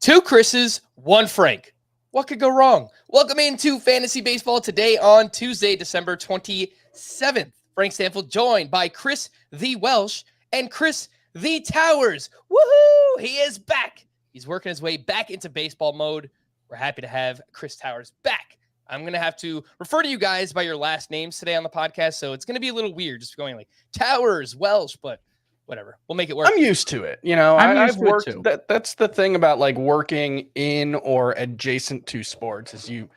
Two Chris's, one Frank. What could go wrong? Welcome into Fantasy Baseball today on Tuesday, December 27th. Frank Stampfl joined by Chris the Welsh and Chris the Towers. Woohoo! He is back. He's working his way back into baseball mode. We're happy to have Chris Towers back. I'm going to have to refer to you guys by your last names today on the podcast, so it's going to be a little weird just going like Towers, Welsh, but whatever. We'll make it work. I'm used to it. You know, I've worked. That's the thing about like working in or adjacent to sports is you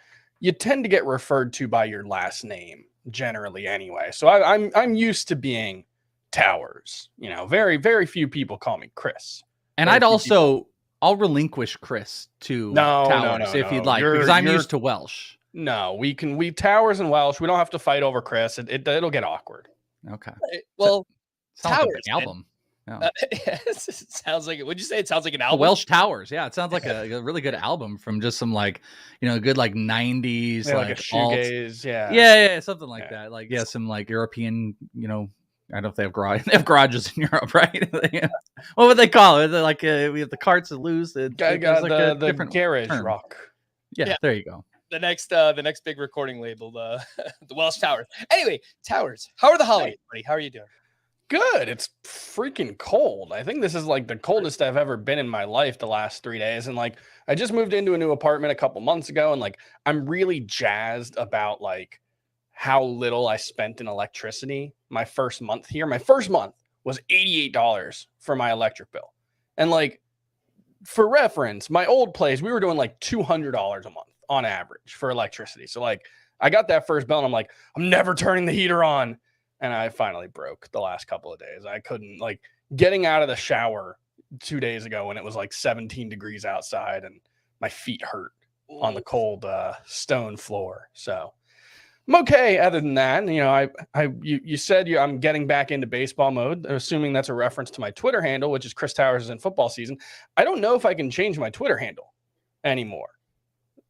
tend to get referred to by your last name generally anyway. So I'm used to being Towers. You know, very, very few people call me Chris. And I'll relinquish Chris to Towers if you'd like, because I'm used to Welsh. No, we Towers and Welsh. We don't have to fight over Chris. It'll get awkward. Okay. Well, sounds Towers, like an album. Yeah. It sounds like it. Would you say it sounds like an album? Welsh Towers. Yeah, it sounds like a really good album from just some good 90s like a shoegaze. Yeah, something like that. Like some like European. I don't know if they have They have garages in Europe, right? What would they call it? Like we have the carts that lose. The different garage term. Rock. Yeah, there you go. The next big recording label, the Welsh Towers. Anyway, Towers, how are the holidays, buddy? How are you doing? Good. It's freaking cold. I think this is like the coldest I've ever been in my life the last 3 days. And like, I just moved into a new apartment a couple months ago. And like, I'm really jazzed about like how little I spent in electricity my first month here. My first month was $88 for my electric bill. And like, for reference, my old place, we were doing like $200 a month on average for electricity. So like, I got that first bill and I'm like, I'm never turning the heater on. And I finally broke the last couple of days. I couldn't, like, getting out of the shower 2 days ago when it was like 17 degrees outside and my feet hurt on the cold stone floor. So I'm okay. Other than that, you said I'm getting back into baseball mode, assuming that's a reference to my Twitter handle, which is Chris Towers is in football season. I don't know if I can change my Twitter handle anymore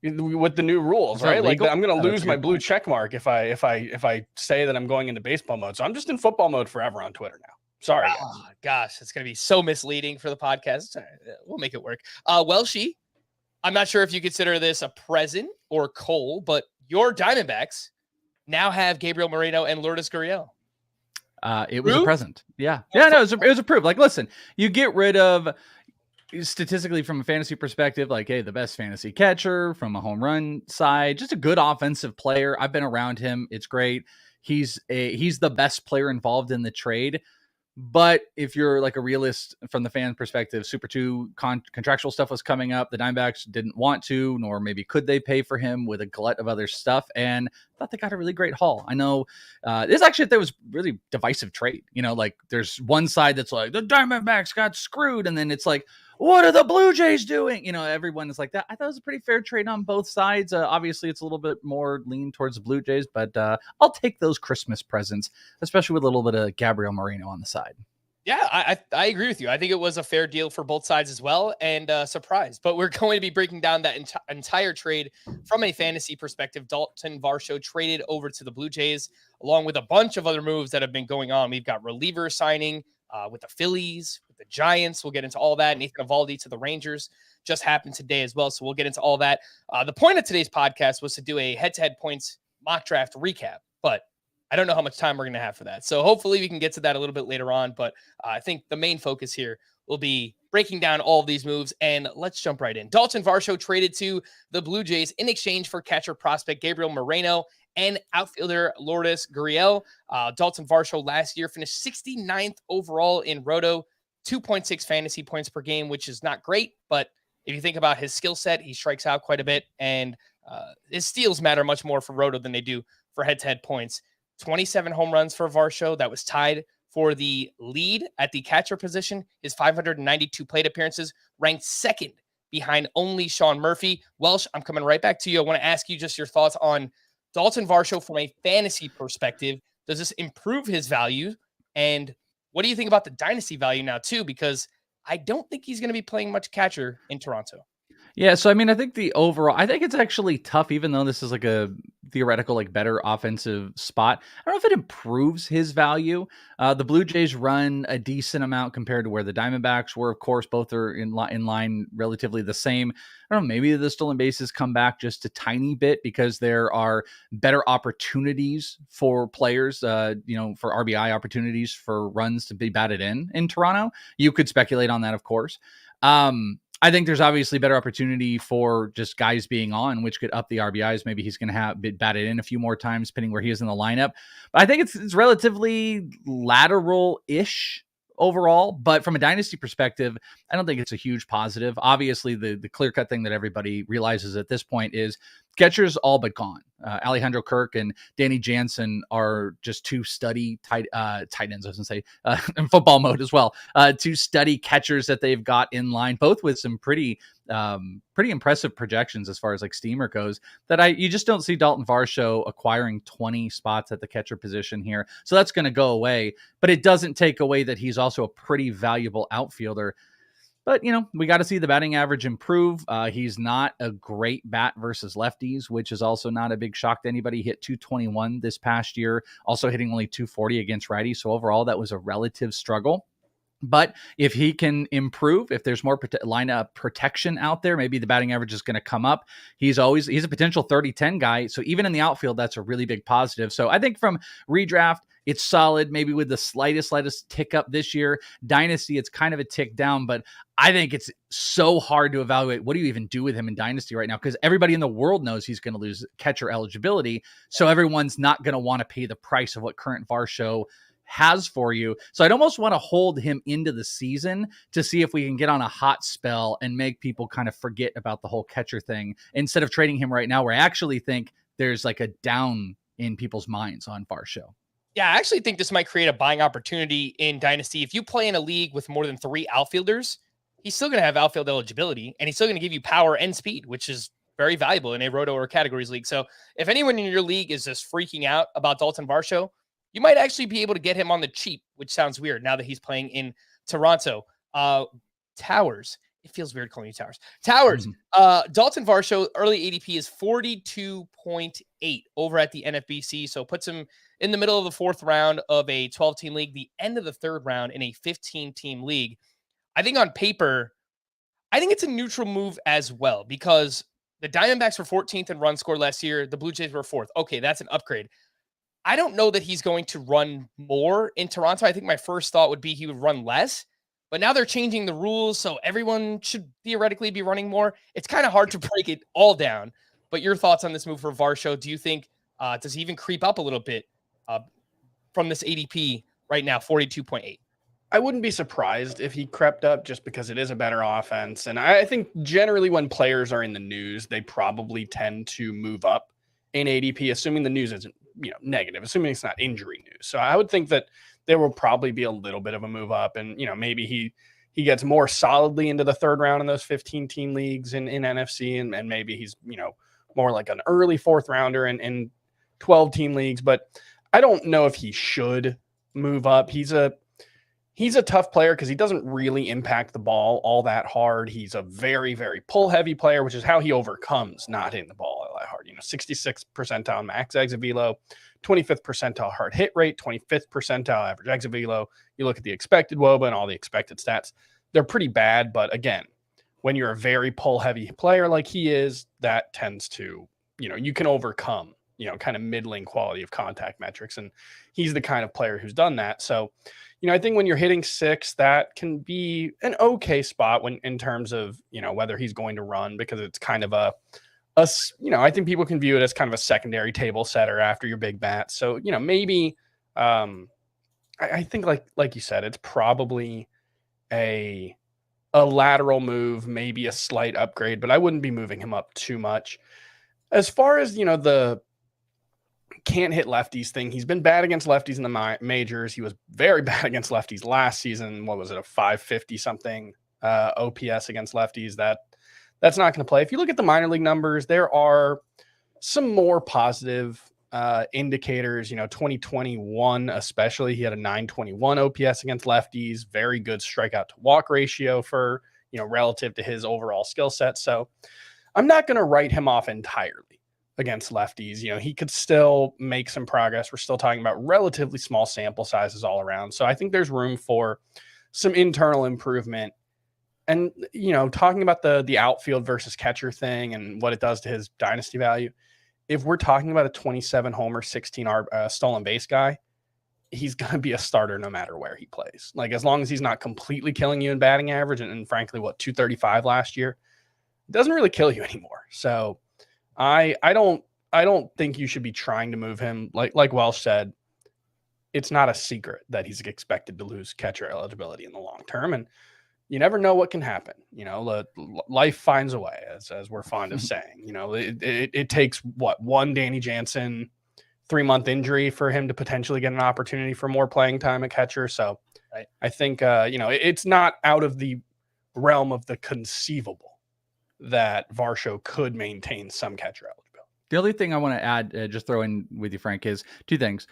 with the new rules, right? Like I'm going to lose my blue check mark if I say that I'm going into baseball mode. So I'm just in football mode forever on Twitter now. Sorry, guys. Oh, gosh, it's going to be so misleading for the podcast. We'll make it work. Welshie, I'm not sure if you consider this a present or coal, but your Diamondbacks now have Gabriel Moreno and Lourdes Gurriel. It was a present. Yeah. Yeah, no, it was approved. Like, listen, you get rid of, statistically from a fantasy perspective, like, hey, the best fantasy catcher from a home run side, just a good offensive player. I've been around him. It's great. He's the best player involved in the trade. But if you're like a realist from the fan perspective, Super 2 contractual stuff was coming up. The Diamondbacks didn't want to, nor maybe could they pay for him with a glut of other stuff. And I thought they got a really great haul. I know there was really divisive trade. Like there's one side that's like the Diamondbacks got screwed. And then it's like, what are the Blue Jays doing? Everyone is like that. I thought it was a pretty fair trade on both sides. Obviously, it's a little bit more lean towards the Blue Jays, but I'll take those Christmas presents, especially with a little bit of Gabriel Moreno on the side. Yeah, I agree with you. I think it was a fair deal for both sides as well, and surprised. But we're going to be breaking down that entire trade from a fantasy perspective. Daulton Varsho traded over to the Blue Jays, along with a bunch of other moves that have been going on. We've got reliever signing with the Phillies, with the Giants. We'll get into all that. Nathan Eovaldi to the Rangers just happened today as well, so we'll get into all that. The point of today's podcast was to do a head-to-head points mock draft recap, but I don't know how much time we're going to have for that. So hopefully we can get to that a little bit later on. But I think the main focus here will be breaking down all of these moves. And let's jump right in. Daulton Varsho traded to the Blue Jays in exchange for catcher prospect Gabriel Moreno and outfielder Lourdes Gurriel. Daulton Varsho last year finished 69th overall in Roto, 2.6 fantasy points per game, which is not great. But if you think about his skill set, he strikes out quite a bit. And his steals matter much more for Roto than they do for head-to-head points. 27 home runs for Varsho. That was tied for the lead at the catcher position. His 592 plate appearances ranked second behind only Sean Murphy. Welsh, I'm coming right back to you. I want to ask you just your thoughts on Daulton Varsho from a fantasy perspective. Does this improve his value? And what do you think about the dynasty value now too? Because I don't think he's going to be playing much catcher in Toronto. Yeah, so I mean, I think I think it's actually tough, even though this is like a theoretical, like better offensive spot. I don't know if it improves his value. The Blue Jays run a decent amount compared to where the Diamondbacks were. Of course, both are in line relatively the same. I don't know, maybe the stolen bases come back just a tiny bit because there are better opportunities for players, for RBI opportunities for runs to be batted in Toronto. You could speculate on that, of course. I think there's obviously better opportunity for just guys being on, which could up the RBIs. Maybe he's going to have batted in a few more times, depending where he is in the lineup. But I think it's relatively lateral-ish overall. But from a dynasty perspective, I don't think it's a huge positive. Obviously, the clear-cut thing that everybody realizes at this point is catchers all but gone. Alejandro Kirk and Danny Jansen are just two steady tight ends, I was going to say, in football mode as well. Two steady catchers that they've got in line, both with some pretty impressive projections as far as like steamer goes, that you just don't see Daulton Varsho acquiring 20 spots at the catcher position here. So that's going to go away, but it doesn't take away that he's also a pretty valuable outfielder. But, we got to see the batting average improve. He's not a great bat versus lefties, which is also not a big shock to anybody. He hit 221 this past year, also hitting only 240 against righties. So overall, that was a relative struggle. But if he can improve, if there's more lineup protection out there, maybe the batting average is going to come up. He's a potential 30-10 guy. So even in the outfield, that's a really big positive. So I think from redraft, it's solid, maybe with the slightest tick up this year. Dynasty, it's kind of a tick down, but I think it's so hard to evaluate what do you even do with him in Dynasty right now, because everybody in the world knows he's going to lose catcher eligibility. So everyone's not going to want to pay the price of what current Varsho has for you. So I'd almost want to hold him into the season to see if we can get on a hot spell and make people kind of forget about the whole catcher thing instead of trading him right now, where I actually think there's like a down in people's minds on Varsho. Yeah, I actually think this might create a buying opportunity in Dynasty. If you play in a league with more than 3 outfielders, he's still going to have outfield eligibility, and he's still going to give you power and speed, which is very valuable in a roto or categories league. So if anyone in your league is just freaking out about Daulton Varsho, you might actually be able to get him on the cheap, which sounds weird now that he's playing in Toronto. Towers. It feels weird calling you Towers. Towers. Daulton Varsho, early ADP is 42.8 over at the NFBC. So puts him in the middle of the 4th round of a 12-team league, the end of the 3rd round in a 15-team league. I think on paper, I think it's a neutral move as well, because the Diamondbacks were 14th in run score last year. The Blue Jays were 4th. Okay, that's an upgrade. I don't know that he's going to run more in Toronto. I think my first thought would be he would run less, but now they're changing the rules, so everyone should theoretically be running more. It's kind of hard to break it all down, but your thoughts on this move for Varsho? Do you think, does he even creep up a little bit from this ADP right now, 42.8? I wouldn't be surprised if he crept up, just because it is a better offense. And I think generally when players are in the news, they probably tend to move up in ADP, assuming the news isn't negative, assuming it's not injury news. So I would think that there will probably be a little bit of a move up, and maybe he gets more solidly into the 3rd round in those 15-team leagues in NFC, and maybe he's more like an early 4th rounder in 12-team leagues. But I don't know if he should move up. He's a tough player because he doesn't really impact the ball all that hard. He's a very, very pull-heavy player, which is how he overcomes not hitting the ball all that hard. 66th percentile max exit velo, 25th percentile hard hit rate, 25th percentile average exit velo. You look at the expected WOBA and all the expected stats, they're pretty bad. But again, when you're a very pull-heavy player like he is, that tends to, you can overcome, kind of middling quality of contact metrics. And he's the kind of player who's done that. So, I think when you're hitting 6, that can be an okay spot when in terms of, whether he's going to run, because it's kind of I think people can view it as kind of a secondary table setter after your big bat. So, maybe I think like you said, it's probably a lateral move, maybe a slight upgrade, but I wouldn't be moving him up too much. As far as, the can't hit lefties thing, he's been bad against lefties in the majors. He was very bad against lefties last season. What was it, a 550 something OPS against lefties? That's not going to play. If you look at the minor league numbers, there are some more positive indicators. 2021 especially, he had a 921 OPS against lefties, very good strikeout to walk ratio for relative to his overall skill set. So I'm not going to write him off entirely against lefties. He could still make some progress. We're still talking about relatively small sample sizes all around. So I think there's room for some internal improvement. And, talking about the outfield versus catcher thing and what it does to his dynasty value, if we're talking about a 27 homer, 16 stolen base guy, he's going to be a starter no matter where he plays. Like, as long as he's not completely killing you in batting average, and frankly, 235 last year, it doesn't really kill you anymore. So I don't think you should be trying to move him. Like Welsh said, it's not a secret that he's expected to lose catcher eligibility in the long term. And you never know what can happen. Life finds a way, as we're fond of saying. It takes one Danny Jansen 3-month injury for him to potentially get an opportunity for more playing time at catcher. So right. I think it's not out of the realm of the conceivable that Varsho could maintain some catcher eligibility. The only thing I want to add, just throw in with you, Frank, is two things.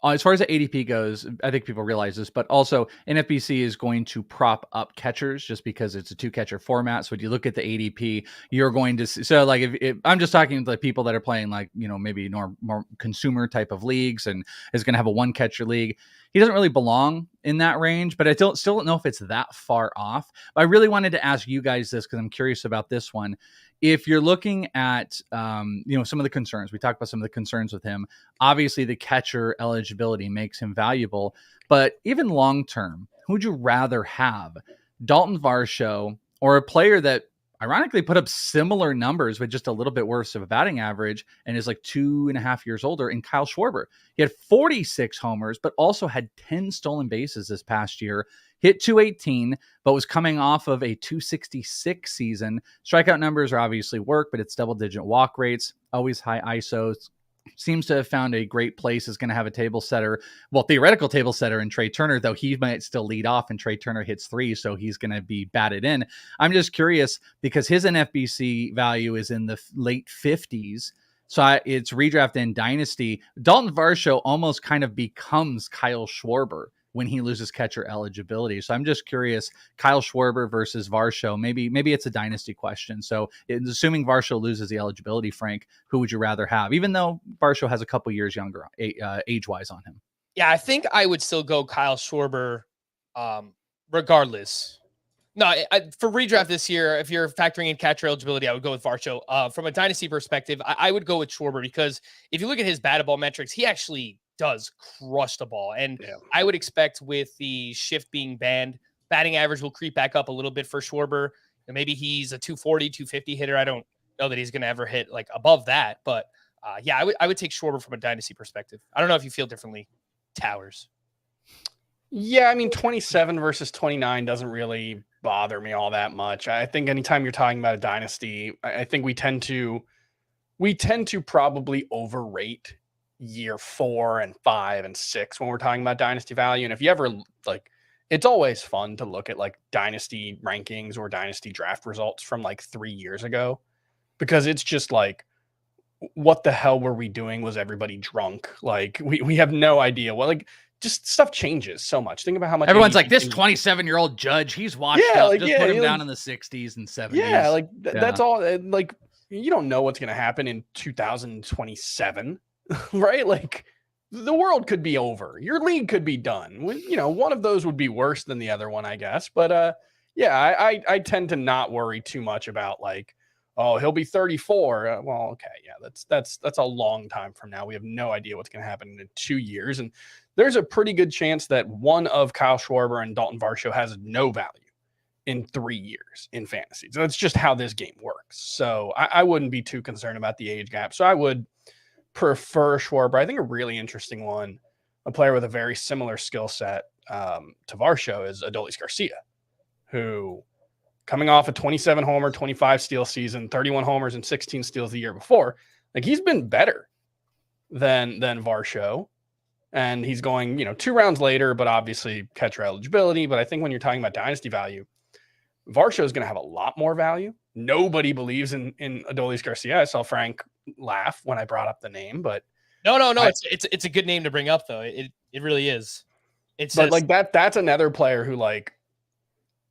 As far as the ADP goes, I think people realize this, but also NFBC is going to prop up catchers just because it's a 2-catcher format. So when you look at the ADP, you're going to see, so like if I'm just talking to the people that are playing maybe more consumer type of leagues and is going to have a 1-catcher league. He doesn't really belong in that range, but I still don't know if it's that far off. But I really wanted to ask you guys this because I'm curious about this one. If you're looking at, some of the concerns, we talked about some of the concerns with him. Obviously, the catcher eligibility makes him valuable, but even long term, who would you rather have, Daulton Varsho or a player that ironically put up similar numbers with just a little bit worse of a batting average and is like 2.5 years older, in Kyle Schwarber? He had 46 homers, but also had 10 stolen bases this past year. Hit 218, but was coming off of a 266 season. Strikeout numbers are obviously work, but it's double-digit walk rates, always high ISOs. Seems to have found a great place. Is going to have a table setter, theoretical table setter in Trey Turner, though he might still lead off, and Trey Turner hits 3, so he's going to be batted in. I'm just curious because his NFBC value is in the late 50s. So it's redraft and dynasty. Daulton Varsho almost kind of becomes Kyle Schwarber when he loses catcher eligibility. So I'm just curious, Kyle Schwarber versus Varsho, maybe it's a dynasty question. So assuming Varsho loses the eligibility, Frank, who would you rather have? Even though Varsho has a couple years younger age-wise on him. Yeah, I think I would still go Kyle Schwarber regardless. No, for redraft this year, if you're factoring in catcher eligibility, I would go with Varsho. From a dynasty perspective, I would go with Schwarber because if you look at his batted ball metrics, he actually does crush the ball. And I would expect with the shift being banned, batting average will creep back up a little bit for Schwarber. And maybe he's a 240, 250 hitter. I don't know that he's going to ever hit like above that. But I would take Schwarber from a dynasty perspective. I don't know if you feel differently, Towers. Yeah, I mean, 27 versus 29 doesn't really bother me all that much. I think anytime you're talking about a dynasty, I think we tend to probably overrate year 4 and 5 and 6 when we're talking about dynasty value. And if you ever it's always fun to look at like dynasty rankings or dynasty draft results from like 3 years ago, because it's just like, what the hell were we doing? Was everybody drunk? Like we have no idea. Just stuff changes so much. Think about how much everyone's like, this 27-year-old judge, he's washed up. Just put him down in the 60s and 70s. Yeah, that's all. Like, you don't know what's going to happen in 2027, right? Like, the world could be over. Your league could be done. One of those would be worse than the other one, I guess. But I tend to not worry too much about like, oh, he'll be 34. Well, okay, yeah, that's a long time from now. We have no idea what's going to happen in 2 years, and there's a pretty good chance that one of Kyle Schwarber and Daulton Varsho has no value in 3 years in fantasy. So that's just how this game works. So I wouldn't be too concerned about the age gap. So I would prefer Schwarber. I think a really interesting one, a player with a very similar skill set to Varsho, is Adolis Garcia, who, coming off a 27 homer, 25 steal season, 31 homers and 16 steals the year before, like, he's been better than Varsho. And he's going, 2 rounds later, but obviously catcher eligibility. But I think when you're talking about dynasty value, Varsho is going to have a lot more value. Nobody believes in Adolis Garcia. I saw Frank laugh when I brought up the name, but no. It's a good name to bring up, though. It really is. That's another player who, like,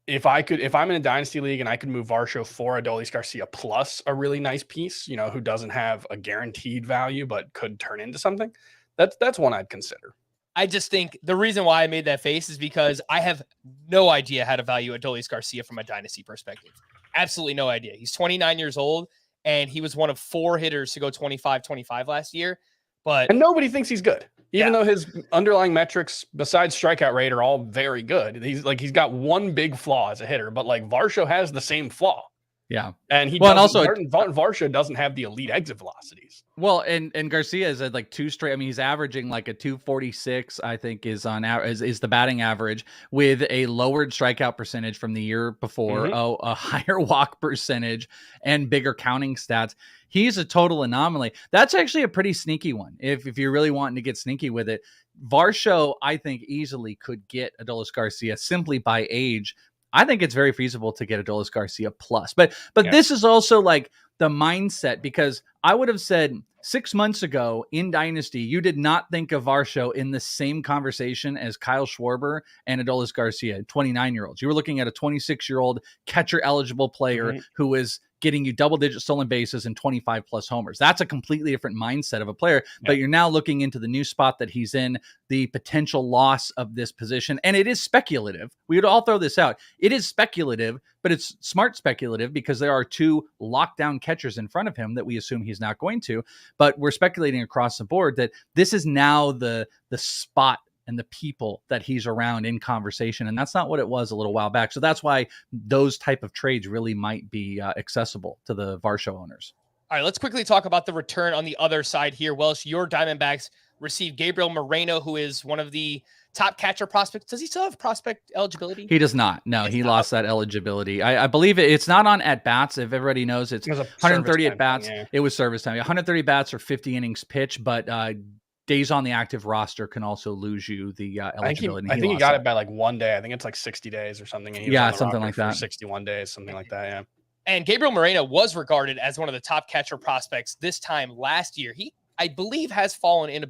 if I'm in a dynasty league and I could move Varsho for Adolis Garcia plus a really nice piece, who doesn't have a guaranteed value but could turn into something, that's one I'd consider. I just think the reason why I made that face is because I have no idea how to value Adolis Garcia from a dynasty perspective. Absolutely no idea. He's 29 years old, and he was one of 4 hitters to go 25-25 last year. And nobody thinks he's good, even though his underlying metrics besides strikeout rate are all very good. He's got one big flaw as a hitter, but like Varsho has the same flaw. Yeah. And Varsho doesn't have the elite exit velocities. Well, and Garcia is at like 2 straight. I mean, he's averaging like a 246, I think is the batting average, with a lowered strikeout percentage from the year before, a higher walk percentage and bigger counting stats. He's a total anomaly. That's actually a pretty sneaky one. If you're really wanting to get sneaky with it, Varsho, I think easily could get Adolis Garcia simply by age. I think it's very feasible to get Adolis Garcia plus, but this is also like the mindset, because I would have said 6 months ago in Dynasty, you did not think of Varsho in the same conversation as Kyle Schwarber and Adolis Garcia, 29-year-olds. You were looking at a 26-year-old catcher eligible player who is getting you double-digit stolen bases and 25-plus homers. That's a completely different mindset of a player, but you're now looking into the new spot that he's in, the potential loss of this position, and it is speculative. We would all throw this out. It is speculative, but it's smart speculative because there are 2 lockdown catchers in front of him that we assume he's not going to, but we're speculating across the board that this is now the spot and the people that he's around in conversation. And that's not what it was a little while back. So that's why those type of trades really might be accessible to the Varsho owners. All right, let's quickly talk about the return on the other side here. Welsh, your Diamondbacks received Gabriel Moreno, who is one of the top catcher prospects. Does he still have prospect eligibility? He does not. No, he lost that eligibility. I believe it's not on at-bats. If everybody knows, it's 130 at-bats. Yeah. It was service time. 130 bats or 50 innings pitch, but days on the active roster can also lose you the eligibility. I think he got it by like 1 day. I think it's like 60 days or something. And something like that. 61 days, something like that. Yeah. And Gabriel Moreno was regarded as one of the top catcher prospects this time last year. He, I believe, has fallen in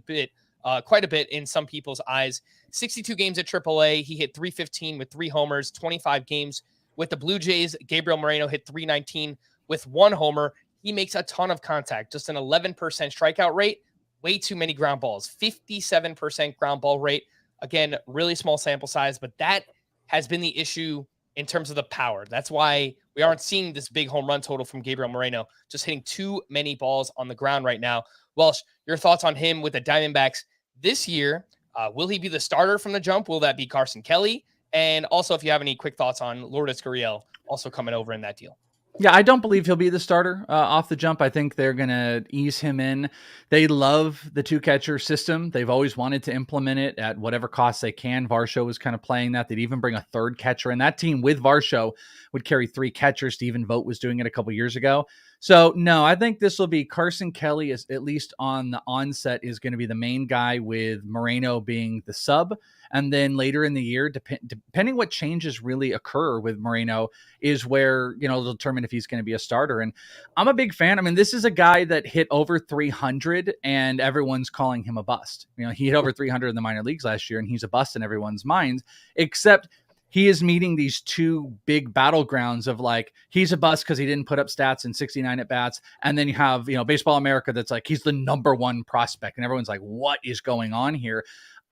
quite a bit in some people's eyes. 62 games at AAA. He hit 315 with 3 homers, 25 games with the Blue Jays. Gabriel Moreno hit 319 with 1 homer. He makes a ton of contact, just an 11% strikeout rate. Way too many ground balls, 57% ground ball rate. Again, really small sample size, but that has been the issue in terms of the power. That's why we aren't seeing this big home run total from Gabriel Moreno, just hitting too many balls on the ground right now. Welsh, your thoughts on him with the Diamondbacks this year? Will he be the starter from the jump? Will that be Carson Kelly? And also, if you have any quick thoughts on Lourdes Gurriel also coming over in that deal. Yeah, I don't believe he'll be the starter off the jump. I think they're going to ease him in. They love the 2-catcher system. They've always wanted to implement it at whatever cost they can. Varsho was kind of playing that. They'd even bring a 3rd catcher. And that team with Varsho would carry 3 catchers. Stephen Vogt was doing it a couple years ago. So, no, I think this will be Carson Kelly, is at least on the onset, is going to be the main guy, with Moreno being the sub. And then later in the year, depending what changes really occur with Moreno, is where, they'll determine if he's going to be a starter. And I'm a big fan. I mean, this is a guy that hit over 300 and everyone's calling him a bust. He hit over 300 in the minor leagues last year and he's a bust in everyone's minds, except he is meeting these 2 big battlegrounds of like, he's a bust because he didn't put up stats in 69 at bats. And then you have, Baseball America that's like, he's the #1 prospect. And everyone's like, what is going on here?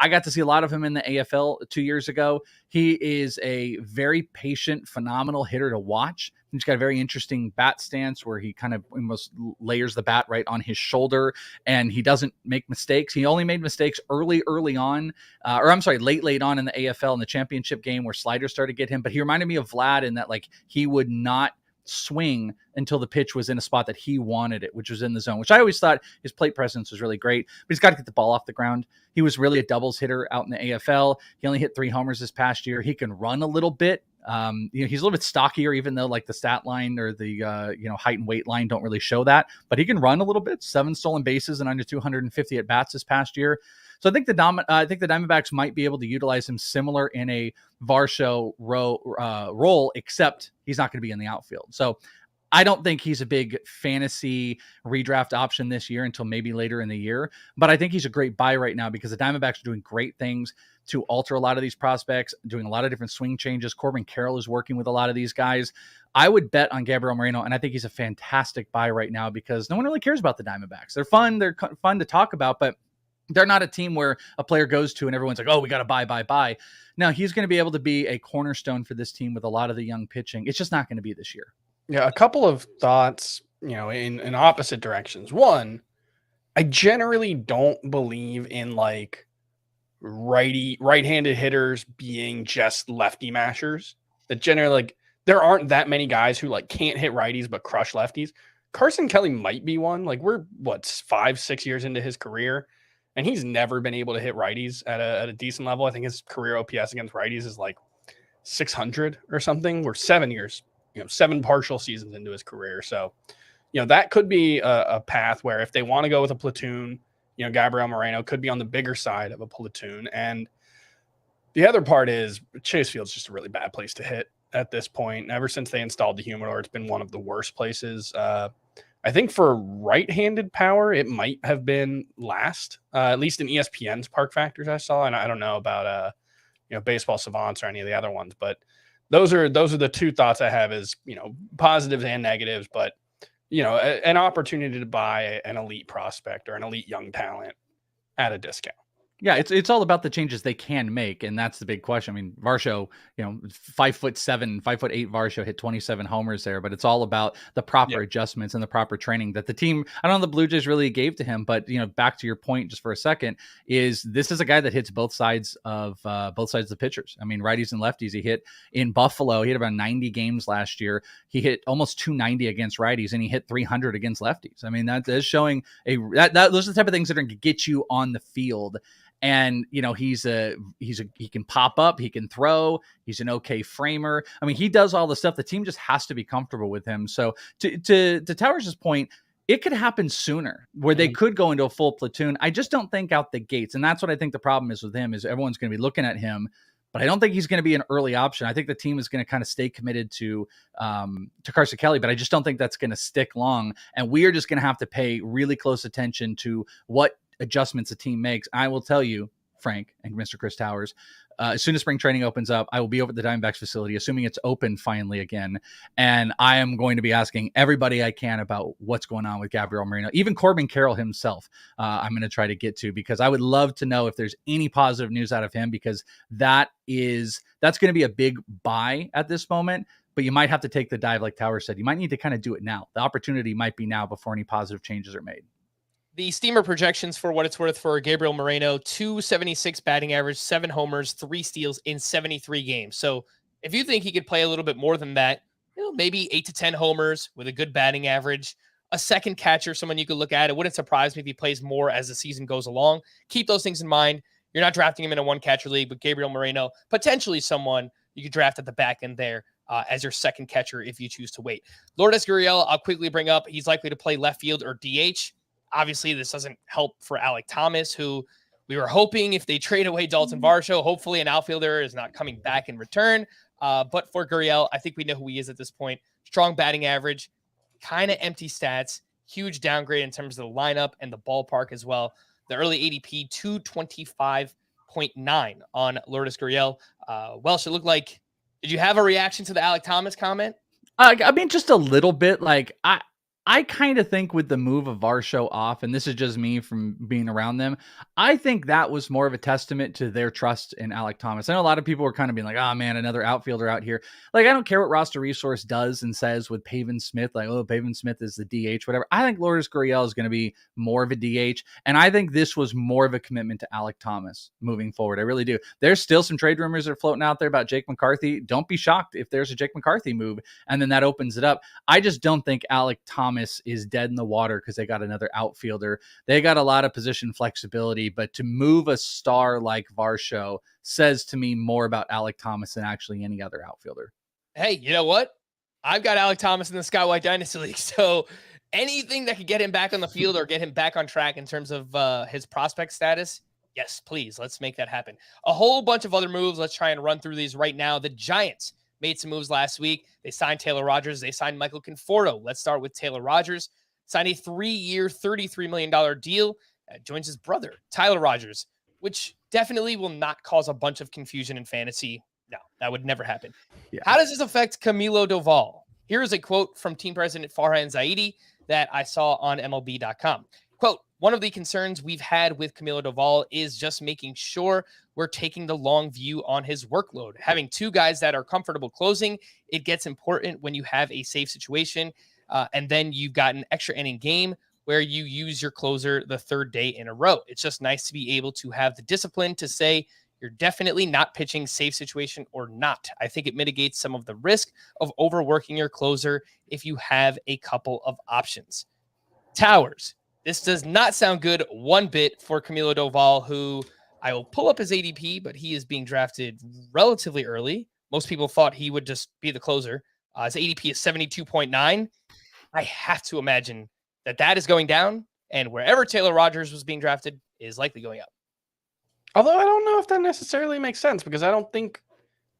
I got to see a lot of him in the AFL 2 years ago. He is a very patient, phenomenal hitter to watch. He's got a very interesting bat stance where he kind of almost layers the bat right on his shoulder, and he doesn't make mistakes. He only made mistakes late on in the AFL in the championship game where sliders started to get him. But he reminded me of Vlad in that, like, he would not swing until the pitch was in a spot that he wanted it, which was in the zone, which I always thought his plate presence was really great, but he's got to get the ball off the ground. He was really a doubles hitter out in the AFL. He only hit 3 homers this past year. He can run a little bit. He's a little bit stockier, even though like the stat line or the height and weight line don't really show that, but he can run a little bit. 7 stolen bases and under 250 at bats this past year. So I think the Diamondbacks might be able to utilize him similar in a Varsho role, except he's not going to be in the outfield. So I don't think he's a big fantasy redraft option this year until maybe later in the year, but I think he's a great buy right now because the Diamondbacks are doing great things to alter a lot of these prospects, doing a lot of different swing changes. Corbin Carroll is working with a lot of these guys. I would bet on Gabriel Moreno, and I think he's a fantastic buy right now because no one really cares about the Diamondbacks. They're fun to talk about, but they're not a team where a player goes to and everyone's like, oh, we got to buy. Now, he's going to be able to be a cornerstone for this team with a lot of the young pitching. It's just not going to be this year. Yeah, a couple of thoughts, in opposite directions. One, I generally don't believe in like right-handed hitters being just lefty mashers. That generally, like, there aren't that many guys who like can't hit righties but crush lefties. Carson Kelly might be one. Like, we're 5-6 years into his career, and he's never been able to hit righties at a decent level. I think his career OPS against righties is like 600 or something. We're 7 years, 7 partial seasons into his career. So, that could be a path where if they want to go with a platoon, Gabriel Moreno could be on the bigger side of a platoon. And the other part is Chase Field's just a really bad place to hit at this point. Ever since they installed the humidor, it's been one of the worst places. I think for right-handed power, it might have been last, at least in ESPN's Park Factors I saw. And I don't know about, Baseball Savants or any of the other ones, but those are the two thoughts I have is, positives and negatives, but, an opportunity to buy an elite prospect or an elite young talent at a discount. Yeah, it's all about the changes they can make, and that's the big question. I mean, Varsho, 5'7", 5'8" Varsho hit 27 homers there, but it's all about the proper adjustments and the proper training that the team, I don't know, the Blue Jays really gave to him. But back to your point, just for a second, this is a guy that hits both sides of the pitchers. I mean, righties and lefties. He hit in Buffalo. He had about 90 games last year. He hit almost 290 against righties, and he hit 300 against lefties. I mean, that is showing those are the type of things that are going to get you on the field. And he can pop up, he can throw, he's an okay framer. I mean, he does all the stuff. The team just has to be comfortable with him. So to Towers' point, it could happen sooner where they could go into a full platoon. I just don't think out the gates. And that's what I think the problem is with him is everyone's going to be looking at him, but I don't think he's going to be an early option. I think the team is going to kind of stay committed to Carson Kelly, but I just don't think that's going to stick long. And we are just going to have to pay really close attention to what adjustments a team makes. I will tell you, Frank and Mr. Chris Towers, as soon as spring training opens up, I will be over at the Diamondbacks facility, assuming it's open finally again. And I am going to be asking everybody I can about what's going on with Gabriel Moreno, even Corbin Carroll himself. I'm going to try to get to, because I would love to know if there's any positive news out of him, because that's going to be a big buy at this moment. But you might have to take the dive, like Towers said. You might need to kind of do it now. The opportunity might be now before any positive changes are made. The Steamer projections, for what it's worth, for Gabriel Moreno: 276 batting average, 7 homers, 3 steals in 73 games. So if you think he could play a little bit more than that, maybe 8 to 10 homers with a good batting average, a second catcher, someone you could look at. It wouldn't surprise me if he plays more as the season goes along. Keep those things in mind. You're not drafting him in a one-catcher league, but Gabriel Moreno, potentially someone you could draft at the back end there as your second catcher if you choose to wait. Lourdes Gurriel, I'll quickly bring up. He's likely to play left field or DH. Obviously, this doesn't help for Alek Thomas, who we were hoping, if they trade away Daulton Varsho, hopefully an outfielder is not coming back in return. But for Gurriel, I think we know who he is at this point. Strong batting average, kind of empty stats, huge downgrade in terms of the lineup and the ballpark as well. The early ADP, 225.9 on Lourdes Gurriel. Welsh, it looked like, did you have a reaction to the Alek Thomas comment? I mean, just a little bit. Like, I kind of think with the move of Varsho off, and this is just me from being around them, I think that was more of a testament to their trust in Alek Thomas. I know a lot of people were kind of being like, oh man, another outfielder out here. Like, I don't care what Roster Resource does and says with Pavin Smith, like, oh, Pavin Smith is the DH, whatever. I think Lourdes Gurriel is going to be more of a DH, and I think this was more of a commitment to Alek Thomas moving forward. I really do. There's still some trade rumors that are floating out there about Jake McCarthy. Don't be shocked if there's a Jake McCarthy move, and then that opens it up. I just don't think Alek Thomas is dead in the water because they got another outfielder. They got a lot of position flexibility, but to move a star like Varsho says to me more about Alek Thomas than actually any other outfielder. Hey, you know what? I've got Alek Thomas in the Sky White Dynasty League, so anything that could get him back on the field or get him back on track in terms of his prospect status, yes, please, let's make that happen. A whole bunch of other moves. Let's try and run through these right now. The Giants made some moves last week. They signed Taylor Rogers. They signed Michael Conforto. Let's start with Taylor Rogers. Signed a 3-year, $33 million deal. Joins his brother, Tyler Rogers, which definitely will not cause a bunch of confusion in fantasy. No, that would never happen. Yeah. How does this affect Camilo Doval? Here is a quote from team president Farhan Zaidi that I saw on MLB.com. Quote, one of the concerns we've had with Camilo Doval is just making sure we're taking the long view on his workload. Having two guys that are comfortable closing, it gets important when you have a safe situation. And then you've got an extra inning game where you use your closer the third day in a row. It's just nice to be able to have the discipline to say you're definitely not pitching safe situation or not. I think it mitigates some of the risk of overworking your closer if you have a couple of options. Towers. This does not sound good one bit for Camilo Doval, who I will pull up his ADP, but he is being drafted relatively early. Most people thought he would just be the closer. His ADP is 72.9. I have to imagine that is going down, and wherever Taylor Rogers was being drafted is likely going up. Although I don't know if that necessarily makes sense, because I don't think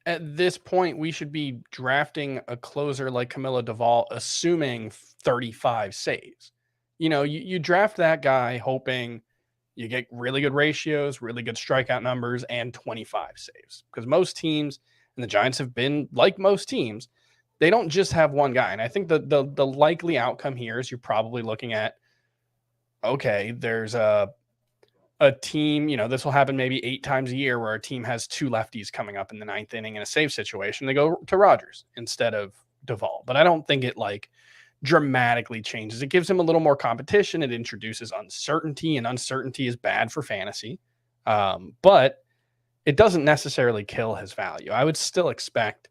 at this point we should be drafting a closer like Camilo Doval assuming 35 saves. You know, you draft that guy hoping you get really good ratios, really good strikeout numbers, and 25 saves. Because most teams, and the Giants have been like most teams, they don't just have one guy. And I think the likely outcome here is you're probably looking at, okay, there's a team, you know, this will happen maybe 8 times a year where a team has 2 lefties coming up in the 9th inning in a save situation. They go to Rogers instead of Doval. But I don't think it like dramatically changes. It gives him a little more competition. It introduces uncertainty, and uncertainty is bad for fantasy. But it doesn't necessarily kill his value. I would still expect,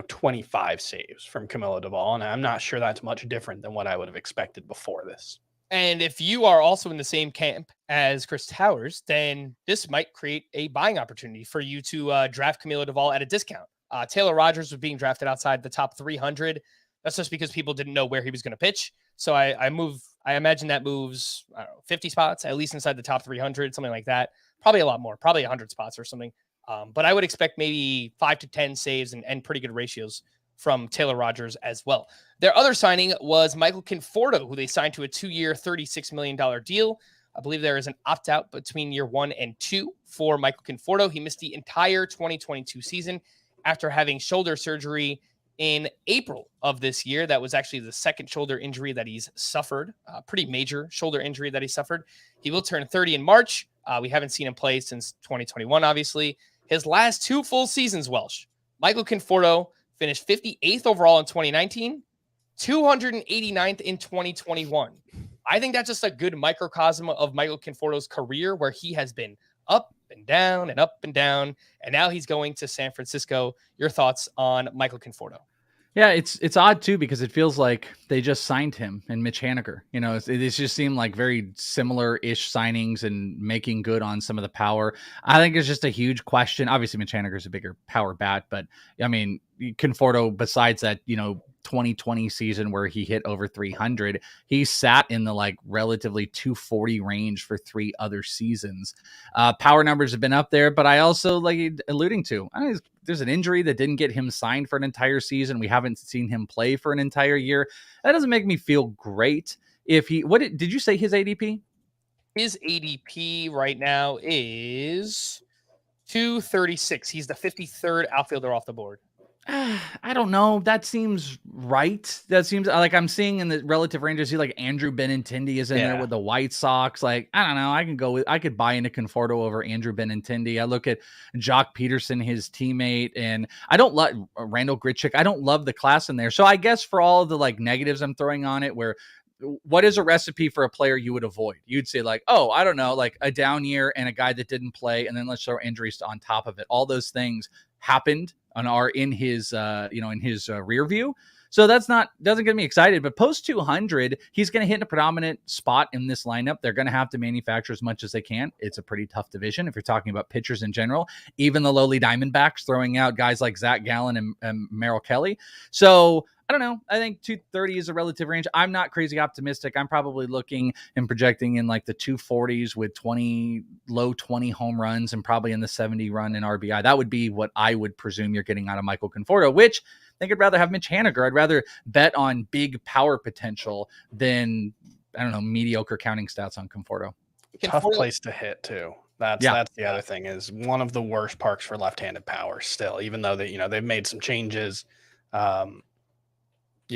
25 saves from Camilo Doval, and I'm not sure that's much different than what I would have expected before this. And if you are also in the same camp as Chris Towers, then this might create a buying opportunity for you to draft Camilo Doval at a discount. Taylor Rogers was being drafted outside the top 300. That's just because people didn't know where he was going to pitch. So I imagine that moves, 50 spots, at least inside the top 300, something like that. Probably a lot more, probably 100 spots or something. But I would expect maybe 5 to 10 saves and pretty good ratios from Taylor Rogers as well. Their other signing was Michael Conforto, who they signed to a 2-year, $36 million deal. I believe there is an opt-out between year 1 and 2 for Michael Conforto. He missed the entire 2022 season after having shoulder surgery in April of this year. That was actually the second shoulder injury that he's suffered, pretty major shoulder injury that he suffered. He will turn 30 in March. We haven't seen him play since 2021, obviously. His last 2 full seasons, Welsh, Michael Conforto finished 58th overall in 2019, 289th in 2021. I think that's just a good microcosm of Michael Conforto's career, where he has been up and down and up and down, and now he's going to San Francisco. Your thoughts on Michael Conforto? Yeah, it's odd too, because it feels like they just signed him and Mitch Haniger. It just seemed like very similar-ish signings and making good on some of the power. I think it's just a huge question. Obviously, Mitch Haniger is a bigger power bat, but I mean, Conforto, besides that, 2020 season where he hit over 300, he sat in the relatively 240 range for 3 other seasons. Power numbers have been up there, but I also alluding to, there's an injury that didn't get him signed for an entire season. We haven't seen him play for an entire year. That doesn't make me feel great. Did you say his ADP? His ADP right now is 236. He's the 53rd outfielder off the board. I don't know. That seems right. That seems like I'm seeing in the relative ranges. See, Andrew Benintendi is in there with the White Sox. I don't know. I could buy into Conforto over Andrew Benintendi. I look at Jock Peterson, his teammate, and I don't love Randall Grichuk. I don't love the class in there. So I guess for all of the negatives I'm throwing on it, what is a recipe for a player you would avoid? You'd say I don't know, a down year and a guy that didn't play, and then let's throw injuries on top of it. All those things happened and are in his rear view. So doesn't get me excited, but post 200, he's going to hit a predominant spot in this lineup. They're going to have to manufacture as much as they can. It's a pretty tough division if you're talking about pitchers in general, even the lowly Diamondbacks throwing out guys like Zach Gallen and Merrill Kelly. So I don't know. I think 230 is a relative range. I'm not crazy optimistic. I'm probably looking and projecting in like the 240s with low 20 home runs and probably in the 70 run in RBI. That would be what I would presume you're getting out of Michael Conforto, which I think I'd rather have Mitch Haniger. I'd rather bet on big power potential than, I don't know, mediocre counting stats on Conforto. Tough place to hit too. That's the other thing, is one of the worst parks for left-handed power still, even though they've made some changes.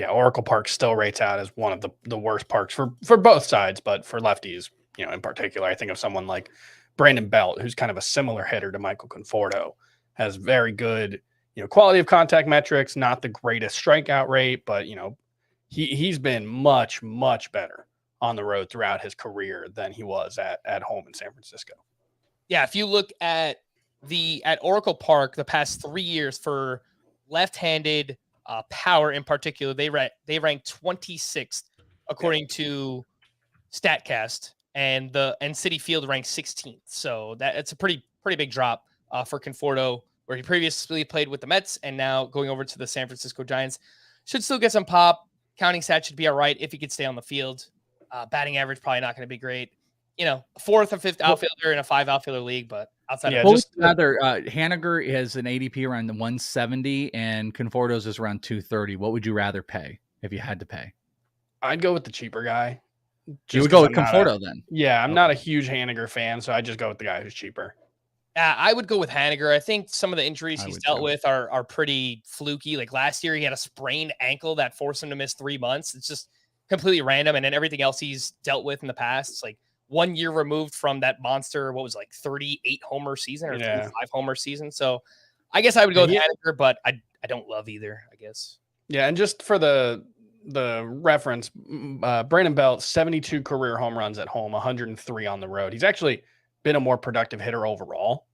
Oracle Park still rates out as one of the worst parks for both sides, but for lefties, in particular, I think of someone like Brandon Belt, who's kind of a similar hitter to Michael Conforto, has very good, quality of contact metrics, not the greatest strikeout rate, but he's been much, much better on the road throughout his career than he was at home in San Francisco. Yeah, if you look at Oracle Park the past 3 years for left-handed power in particular, they ranked 26th according to StatCast, and Citi Field ranked 16th. So it's a pretty big drop for Conforto, where he previously played with the Mets and now going over to the San Francisco Giants. Should still get some pop. Counting stats should be all right if he could stay on the field. Batting average probably not going to be great. Fourth or fifth outfielder in a 5 outfielder league, but outside of Haniger has an ADP around the 170 and Conforto's is around 230. What would you rather pay if you had to pay? I'd go with the cheaper guy. You would go with Conforto then? Yeah, I'm not a huge Haniger fan, so I just go with the guy who's cheaper. I would go with Haniger. I think some of the injuries he's dealt with are pretty fluky. Like last year, he had a sprained ankle that forced him to miss 3 months. It's just completely random. And then everything else he's dealt with in the past, it's like 1 year removed from that monster, 38 homer season or 35 homer season. So I guess I would go with Haniger, but I don't love either, I guess. Yeah, and just for the reference, Brandon Belt, 72 career home runs at home, 103 on the road. He's actually been a more productive hitter overall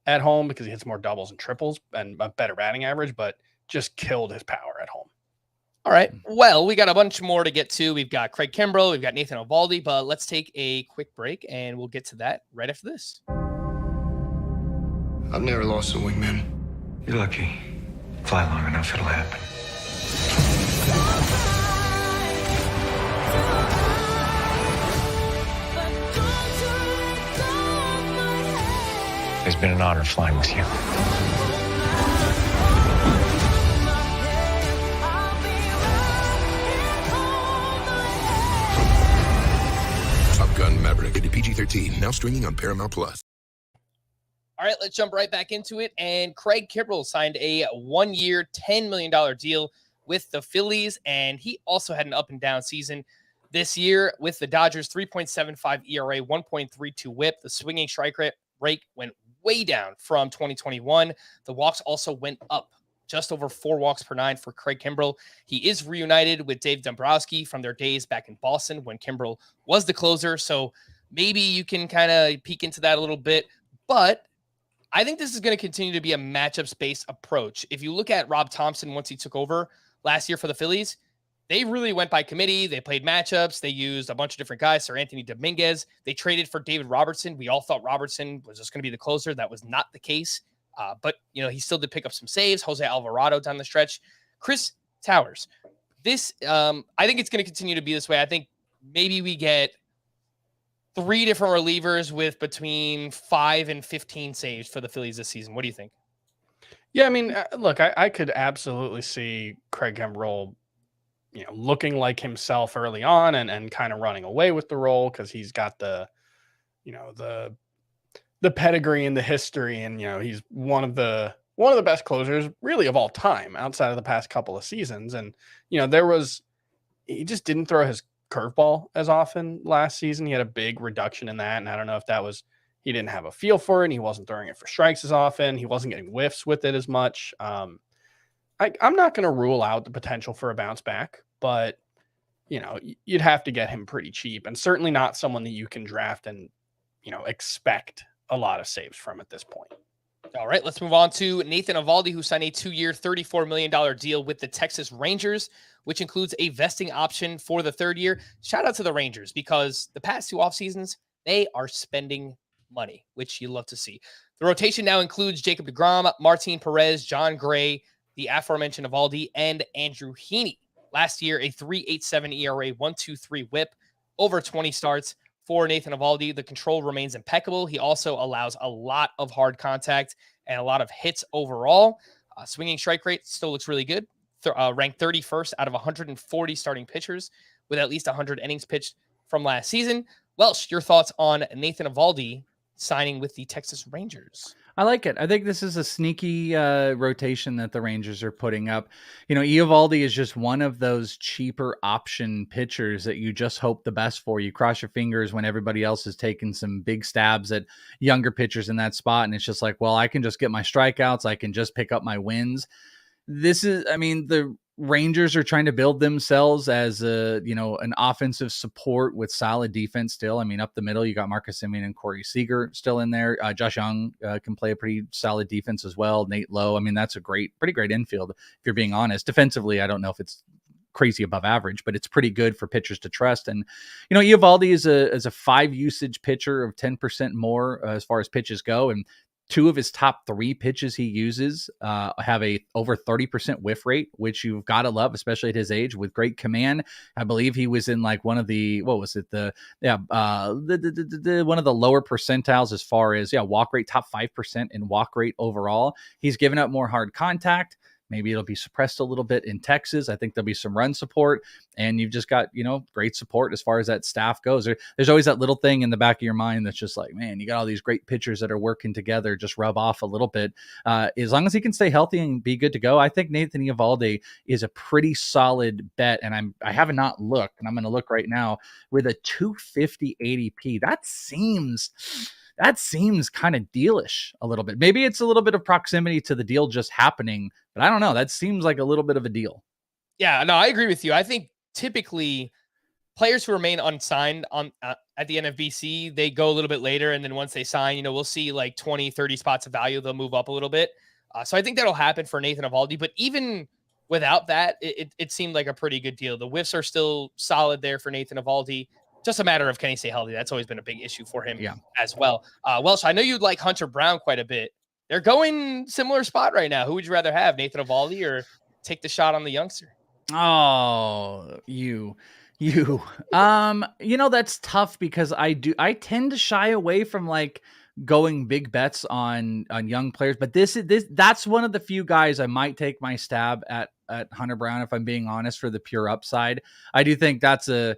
at home because he hits more doubles and triples and a better batting average, but just killed his power at home. All right. Well, we got a bunch more to get to. We've got Craig Kimbrel, we've got Nathan Eovaldi, but let's take a quick break and we'll get to that right after this. I've never lost a wingman. You're lucky. Fly long enough, it'll happen. It's been an honor flying with you. Top Gun Maverick, rated PG-13, now streaming on Paramount Plus. All right, let's jump right back into it. And Craig Kimbrel signed a 1 year, $10 million deal with the Phillies, and he also had an up and down season this year with the Dodgers. 3.75 ERA, 1.32 WHIP. The swinging strike rate went way down from 2021. The walks also went up, just over 4 walks per 9 for Craig Kimbrel. He is reunited with Dave Dombrowski from their days back in Boston when Kimbrel was the closer. So maybe you can kind of peek into that a little bit. But I think this is going to continue to be a matchups-based approach. If you look at Rob Thompson once he took over last year for the Phillies, they really went by committee. They played matchups. They used a bunch of different guys. Sir Anthony Dominguez. They traded for David Robertson. We all thought Robertson was just going to be the closer. That was not the case. But, he still did pick up some saves. Jose Alvarado down the stretch. Chris Towers. This, I think it's going to continue to be this way. I think maybe we get 3 different relievers with between 5 and 15 saves for the Phillies this season. What do you think? Yeah, I mean, look, I could absolutely see Craig Kimbrel, looking like himself early on and kind of running away with the role because he's got the pedigree and the history, and he's one of the best closers really of all time outside of the past couple of seasons. And he just didn't throw his curveball as often last season. He had a big reduction in that, and I don't know if that was he didn't have a feel for it, and he wasn't throwing it for strikes as often. He wasn't getting whiffs with it as much. I'm not going to rule out the potential for a bounce back, but you'd have to get him pretty cheap, and certainly not someone that you can draft and expect a lot of saves from at this point. All right, let's move on to Nathan Eovaldi, who signed a 2-year, $34 million deal with the Texas Rangers, which includes a vesting option for the 3rd year. Shout out to the Rangers, because the past 2 off seasons, they are spending money, which you love to see. The rotation now includes Jacob deGrom, Martin Perez, John Gray, the aforementioned Eovaldi, and Andrew Heaney. Last year, a 3.87 ERA, 1.23 WHIP, over 20 starts for Nathan Eovaldi. The control remains impeccable. He also allows a lot of hard contact and a lot of hits overall. Swinging strike rate still looks really good. Ranked 31st out of 140 starting pitchers with at least 100 innings pitched from last season. Welsh, your thoughts on Nathan Eovaldi signing with the Texas Rangers? I like it. I think this is a sneaky rotation that the Rangers are putting up. You know, Eovaldi is just one of those cheaper option pitchers that you just hope the best for. You cross your fingers when everybody else is taking some big stabs at younger pitchers in that spot. And it's just like, well, I can just get my strikeouts. I can just pick up my wins. The Rangers are trying to build themselves as an offensive support with solid defense still. I mean, up the middle, you got Marcus Semien and Corey Seager still in there. Josh Young can play a pretty solid defense as well. Nate Lowe. I mean, that's a pretty great infield, if you're being honest. Defensively, I don't know if it's crazy above average, but it's pretty good for pitchers to trust. And, Eovaldi is a 5 usage pitcher of 10% more as far as pitches go. And 2 of his top 3 pitches he uses have a over 30% whiff rate, which you've got to love, especially at his age, with great command. I believe he was in like one of the, one of the lower percentiles as far as walk rate, top 5% in walk rate overall. He's given up more hard contact. Maybe it'll be suppressed a little bit in Texas. I think there'll be some run support, and you've just got, great support as far as that staff goes. There's always that little thing in the back of your mind that's just like, man, you got all these great pitchers that are working together, just rub off a little bit. As long as he can stay healthy and be good to go, I think Nathan Eovaldi is a pretty solid bet. And I have not looked, and I'm going to look right now with a 250 ADP. That seems kind of dealish a little bit. Maybe it's a little bit of proximity to the deal just happening, but I don't know. That seems like a little bit of a deal. Yeah, no, I agree with you. I think typically players who remain unsigned at the NFBC, they go a little bit later. And then once they sign, we'll see like 20, 30 spots of value. They'll move up a little bit. So I think that'll happen for Nathan Eovaldi. But even without that, it seemed like a pretty good deal. The whiffs are still solid there for Nathan Eovaldi. Just a matter of, can he stay healthy? That's always been a big issue for him as well. Welsh, I know you'd like Hunter Brown quite a bit. They're going similar spot right now. Who would you rather have, Nathan Eovaldi or take the shot on the youngster? Oh, that's tough because I tend to shy away from like going big bets on young players, but that's one of the few guys I might take my stab at Hunter Brown, if I'm being honest, for the pure upside. I do think that's a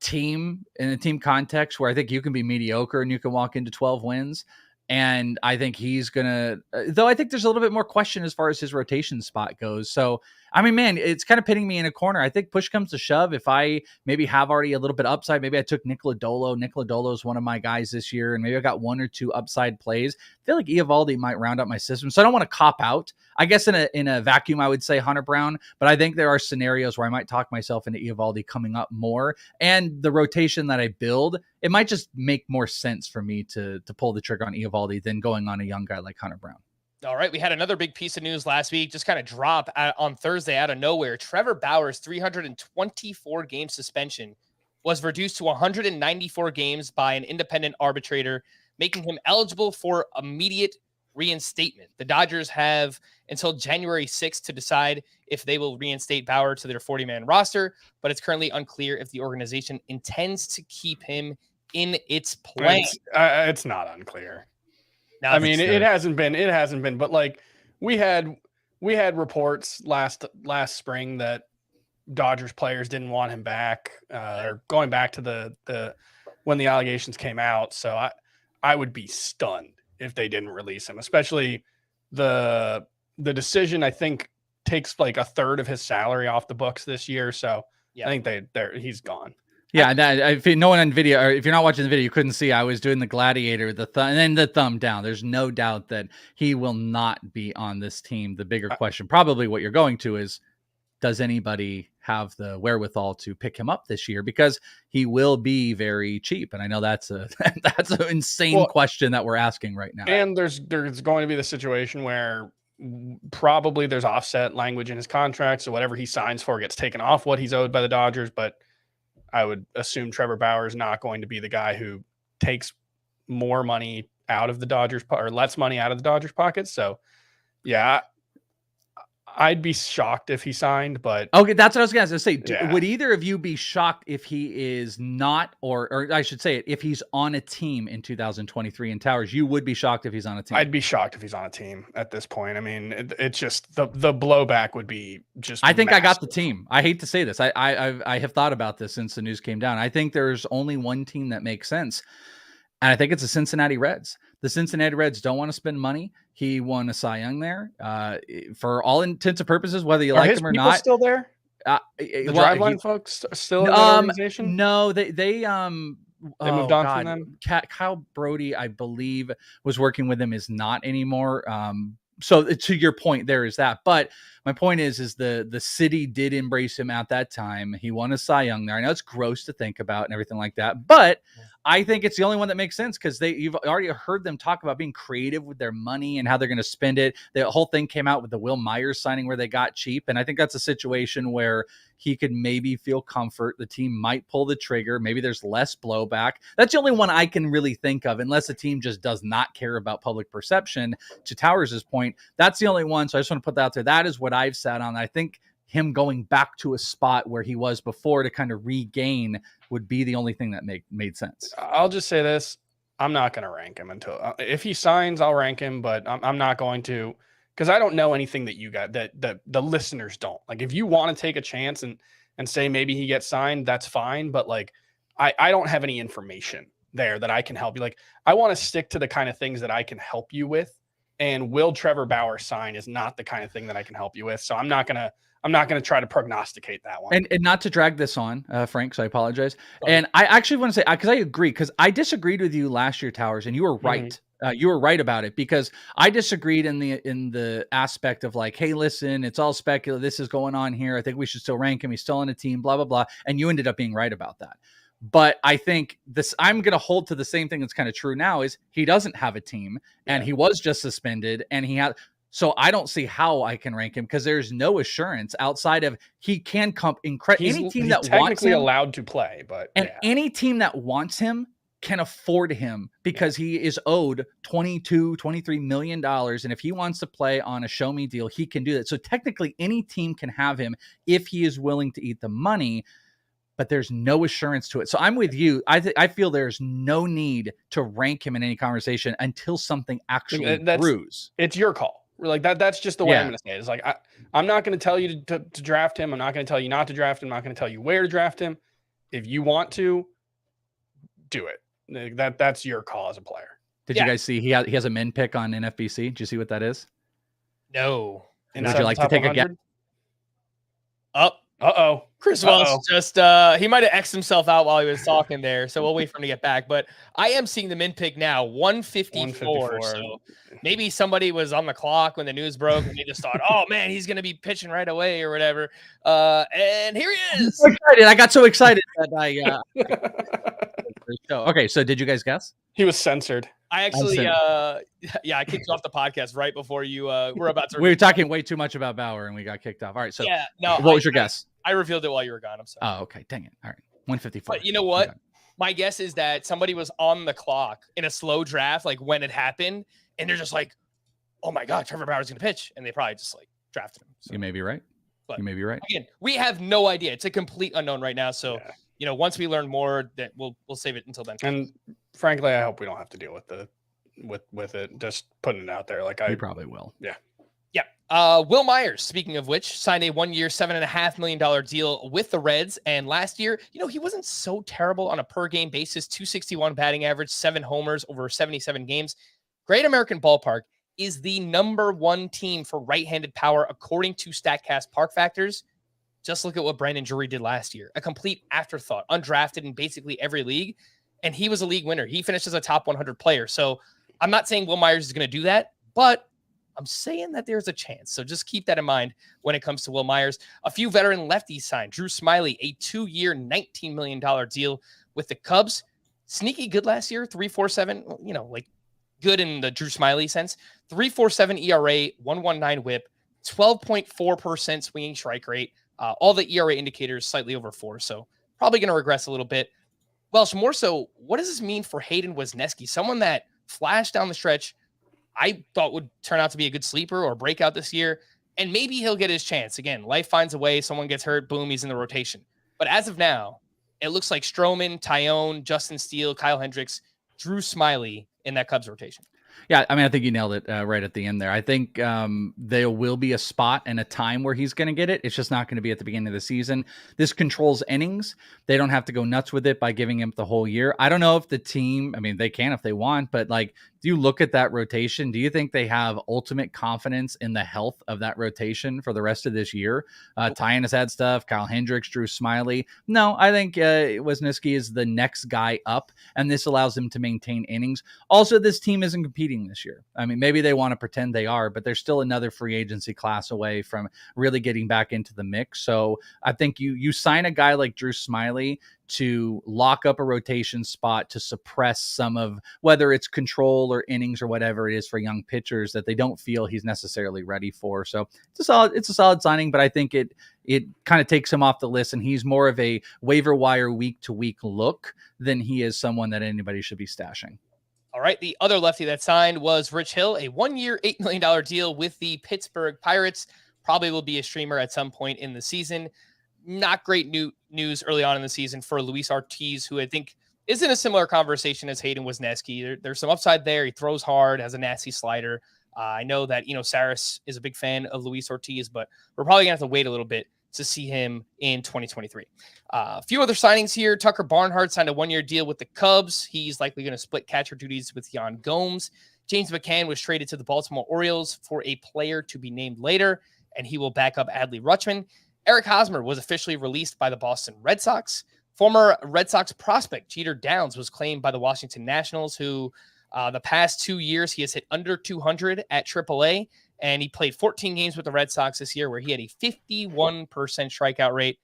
team in a team context where I think you can be mediocre and you can walk into 12 wins. And I think he's though I think there's a little bit more question as far as his rotation spot goes. So, I mean, man, it's kind of pitting me in a corner. I think push comes to shove. If I maybe have already a little bit upside, maybe I took Nicola Dolo. Nicola Dolo is one of my guys this year, and maybe I got 1 or 2 upside plays. I feel like Eovaldi might round up my system. So I don't want to cop out. I guess in a vacuum, I would say Hunter Brown, but I think there are scenarios where I might talk myself into Eovaldi coming up more. And the rotation that I build, it might just make more sense for me to pull the trigger on Eovaldi than going on a young guy like Hunter Brown. All right, we had another big piece of news last week, just kind of drop on Thursday out of nowhere. Trevor Bauer's 324 game suspension was reduced to 194 games by an independent arbitrator, making him eligible for immediate reinstatement. The Dodgers have until January 6th to decide if they will reinstate Bauer to their 40-man roster, but it's currently unclear if the organization intends to keep him in its plan. It's not unclear. No, I mean, it hasn't been, but like we had reports last spring that Dodgers players didn't want him back, or going back to the when the allegations came out. So I would be stunned if they didn't release him, especially the decision, I think, takes like a third of his salary off the books this year. So I think he's gone. Yeah, if no one on video, or if you're not watching the video, you couldn't see. I was doing the gladiator, and then the thumb down. There's no doubt that he will not be on this team. The bigger question, probably what you're going to, is does anybody have the wherewithal to pick him up this year? Because he will be very cheap, and I know that's an insane question that we're asking right now. And there's going to be the situation where probably there's offset language in his contract, so whatever he signs for gets taken off what he's owed by the Dodgers, but I would assume Trevor Bauer is not going to be the guy who takes more money out of the Dodgers or lets money out of the Dodgers pockets. So yeah, I'd be shocked if he signed, but okay, that's what I was going to say. Yeah. Would either of you be shocked if he is not, or I should say it, if he's on a team in 2023 in Towers? You would be shocked if he's on a team. I'd be shocked if he's on a team at this point. I mean, it's just the blowback would be just. I think massive. I got the team. I hate to say this. I have thought about this since the news came down. I think there's only one team that makes sense, and I think it's the Cincinnati Reds. The Cincinnati Reds don't want to spend money. He won a Cy Young there. For all intents and purposes, whether you like him or not. Still there? The Driveline folks still in that organization? No, they moved on from them. Kyle Brody, I believe, was working with him, is not anymore. So to your point, there is that. But my point is the city did embrace him at that time. He won a Cy Young there. I know it's gross to think about and everything like that, but I think it's the only one that makes sense because you've already heard them talk about being creative with their money and how they're going to spend it. The whole thing came out with the Wil Myers signing where they got cheap. And I think that's a situation where he could maybe feel comfort. The team might pull the trigger. Maybe there's less blowback. That's the only one I can really think of, unless the team just does not care about public perception. To Towers' point, that's the only one. So I just want to put that out there. That is what I've sat on. I think him going back to a spot where he was before to kind of regain would be the only thing that made sense. I'll just say this. I'm not going to rank him until if he signs, I'll rank him, but I'm not going to, because I don't know anything that you got that the listeners don't. Like, if you want to take a chance and say maybe he gets signed, that's fine. But like, I don't have any information there that I can help you. Like, I want to stick to the kind of things that I can help you with. And will Trevor Bauer sign is not the kind of thing that I can help you with. So I'm not gonna try to prognosticate that one. And not to drag this on, Frank, so I apologize. And I actually want to say, because I agree, because I disagreed with you last year, Towers, and you were right. You were right about it, because I disagreed in the aspect of like, hey, listen, it's all speculative. This is going on here. I think we should still rank him. He's still on a team, blah, blah, blah. And you ended up being right about that. But I think I'm going to hold to the same thing that's kind of true now is he doesn't have a team and he was just suspended and he had. So I don't see how I can rank him because there's no assurance outside of he can come any team that wants him allowed to play, but any team that wants him can afford him because he is owed $22-23 million. And if he wants to play on a show me deal, he can do that. So technically any team can have him if he is willing to eat the money, but there's no assurance to it. So I'm with you. I feel there's no need to rank him in any conversation until something actually proves. It's your call. Like that's just the way I'm going to say it. It's like, I'm not going to tell you to draft him. I'm not going to tell you not to draft him. I'm not going to tell you where to draft him. If you want to do it, that's your call as a player. Did you guys see he has a min pick on NFBC? Did you see what that is? No. Would you like to take 100? A guess? Uh-oh. Chris Welsh just, he might have X'd himself out while he was talking there, so we'll wait for him to get back. But I am seeing the min pick now, 154. So maybe somebody was on the clock when the news broke and they just thought, oh, man, he's going to be pitching right away or whatever. And here he is. I'm so excited. I got so excited that Okay, so did you guys guess? He was censored. I actually, I kicked you off the podcast right before you were about to. We were talking way too much about Bauer and we got kicked off. All right, so what was your guess? I revealed it while you were gone. I'm sorry. Oh, okay. Dang it. All right, 154. But you know what? My guess is that somebody was on the clock in a slow draft, like when it happened, and they're just like, "Oh my God, Trevor Bauer's going to pitch," and they probably just like drafted him. So. You may be right. You may be right. Again, we have no idea. It's a complete unknown right now. So. Yeah. You know, once we learn more, that we'll save it until then. And frankly, I hope we don't have to deal with it. Just putting it out there, like we probably will. Yeah. Wil Myers, speaking of which, signed a 1-year, $7.5 million deal with the Reds. And last year, you know, he wasn't so terrible on a per game basis. 261 batting average, 7 homers over 77 games. Great American Ballpark is the #1 team for right-handed power according to StatCast Park Factors. Just look at what Brandon Drury did last year. A complete afterthought, undrafted in basically every league. And he was a league winner. He finished as a top 100 player. So I'm not saying Wil Myers is going to do that, but I'm saying that there's a chance. So just keep that in mind when it comes to Wil Myers. A few veteran lefties signed. Drew Smyly, a 2-year, $19 million deal with the Cubs. Sneaky good last year, 3.47, you know, like good in the Drew Smyly sense. 3.47 ERA, 1.19 whip, 12.4% swinging strike rate. All the ERA indicators slightly over 4, so probably going to regress a little bit. Welsh, more so, what does this mean for Hayden Wesneski? Someone that flashed down the stretch, I thought would turn out to be a good sleeper or breakout this year, and maybe he'll get his chance. Again, life finds a way. Someone gets hurt, boom, he's in the rotation. But as of now, it looks like Stroman, Tyone, Justin Steele, Kyle Hendricks, Drew Smyly in that Cubs rotation. Yeah, I mean, I think you nailed it right at the end there. I think there will be a spot and a time where he's going to get it. It's just not going to be at the beginning of the season. This controls innings. They don't have to go nuts with it by giving him the whole year. I don't know if the team, I mean, they can if they want, but like, do you look at that rotation? Do you think they have ultimate confidence in the health of that rotation for the rest of this year? Tyan has had stuff. Kyle Hendricks, Drew Smyly. No, I think Wisniewski is the next guy up, and this allows them to maintain innings. Also, this team isn't competing this year. I mean, maybe they want to pretend they are, but they're still another free agency class away from really getting back into the mix. So I think you sign a guy like Drew Smyly to lock up a rotation spot to suppress some of whether it's control or innings or whatever it is for young pitchers that they don't feel he's necessarily ready for. So it's a solid signing, but I think it kind of takes him off the list, and he's more of a waiver wire week to week look than he is someone that anybody should be stashing. All right. The other lefty that signed was Rich Hill, a 1-year, $8 million deal with the Pittsburgh Pirates. Probably will be a streamer at some point in the season. Not great news early on in the season for Luis Ortiz, who I think is in a similar conversation as Hayden Wisniewski. There's some upside there. He throws hard, has a nasty slider. I know that, Saris is a big fan of Luis Ortiz, but we're probably going to have to wait a little bit to see him in 2023. A few other signings here. Tucker Barnhart signed a 1-year deal with the Cubs. He's likely going to split catcher duties with Yan Gomes. James McCann was traded to the Baltimore Orioles for a player to be named later, and he will back up Adley Rutschman. Eric Hosmer was officially released by the Boston Red Sox. Former Red Sox prospect Jeter Downs was claimed by the Washington Nationals, who the past 2 years he has hit under 200 at AAA, and he played 14 games with the Red Sox this year where he had a 51% strikeout rate.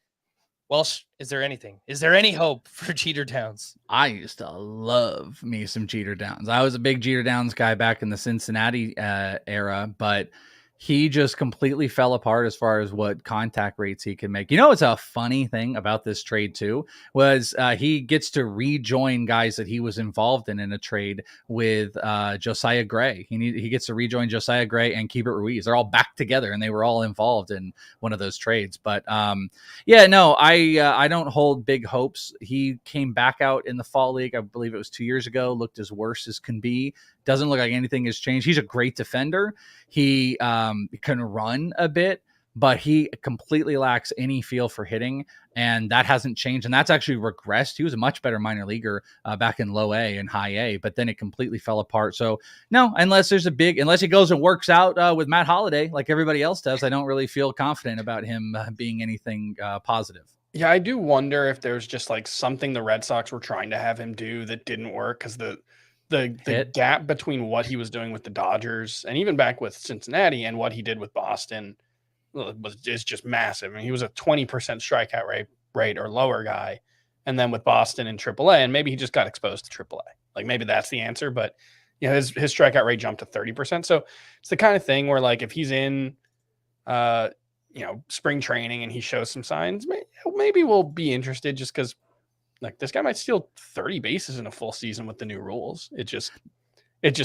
Welsh, is there any hope for Jeter Downs? I used to love me some Jeter Downs. I was a big Jeter Downs guy back in the Cincinnati era, but he just completely fell apart as far as what contact rates he can make. It's a funny thing about this trade too, was he gets to rejoin guys that he was involved in a trade with Josiah Gray. He gets to rejoin Josiah Gray and Keibert Ruiz. They're all back together and they were all involved in one of those trades. But I don't hold big hopes. He came back out in the fall league. I believe it was 2 years ago, looked as worse as can be. Doesn't look like anything has changed. He's a great defender. He can run a bit, but he completely lacks any feel for hitting, and that hasn't changed. And that's actually regressed. He was a much better minor leaguer back in low A and high A, but then it completely fell apart. So no, unless he goes and works out with Matt Holliday like everybody else does, I don't really feel confident about him being anything positive. Yeah, I do wonder if there's just like something the Red Sox were trying to have him do that didn't work, because the gap between what he was doing with the Dodgers and even back with Cincinnati and what he did with Boston is just massive. I mean, he was a 20% strikeout rate or lower guy, and then with Boston and AAA, and maybe he just got exposed to AAA. Like maybe that's the answer, but his strikeout rate jumped to 30%. So it's the kind of thing where like if he's in spring training and he shows some signs, maybe we'll be interested, just because like this guy might steal 30 bases in a full season with the new rules. It just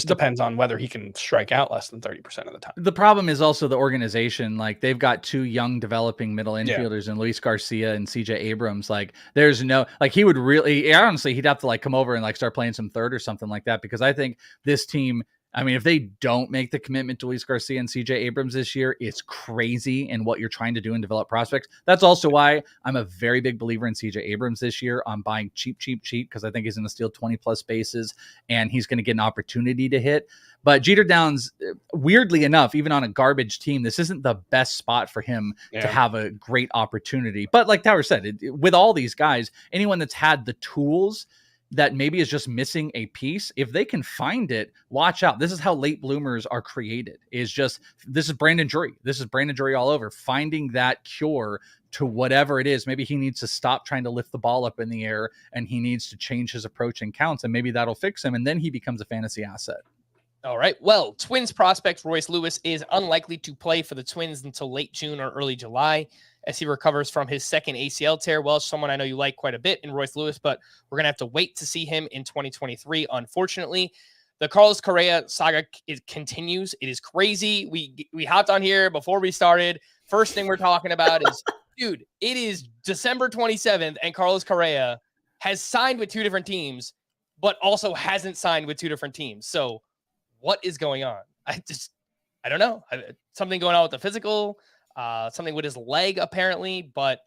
depends on whether he can strike out less than 30% of the time. The problem is also the organization. Like they've got 2 young developing middle infielders in Luis Garcia and CJ Abrams. Like there's no, like he would really, honestly, he'd have to like come over and like start playing some third or something like that, because I think this team, I mean, if they don't make the commitment to Luis Garcia and CJ Abrams this year, it's crazy in what you're trying to do and develop prospects. That's also why I'm a very big believer in CJ Abrams this year on buying cheap, because I think he's going to steal 20 plus bases and he's going to get an opportunity to hit. But Jeter Downs, weirdly enough, even on a garbage team, this isn't the best spot for him to have a great opportunity. But like Tower said, with all these guys, anyone that's had the tools that maybe is just missing a piece, if they can find it, watch out. This is how late bloomers are created. This is Brandon Drury. This is Brandon Drury all over, finding that cure to whatever it is. Maybe he needs to stop trying to lift the ball up in the air and he needs to change his approach and counts, and maybe that'll fix him. And then he becomes a fantasy asset. All right. Well, Twins prospect Royce Lewis is unlikely to play for the Twins until late June or early July as he recovers from his second ACL tear. Well, someone I know you like quite a bit in Royce Lewis, but we're going to have to wait to see him in 2023, unfortunately. the Carlos Correa saga, it continues. It is crazy. We hopped on here before we started. First thing we're talking about is, dude, it is December 27th, and Carlos Correa has signed with 2 different teams, but also hasn't signed with 2 different teams. So what is going on? I don't know. Something going on with the physical, something with his leg, apparently. But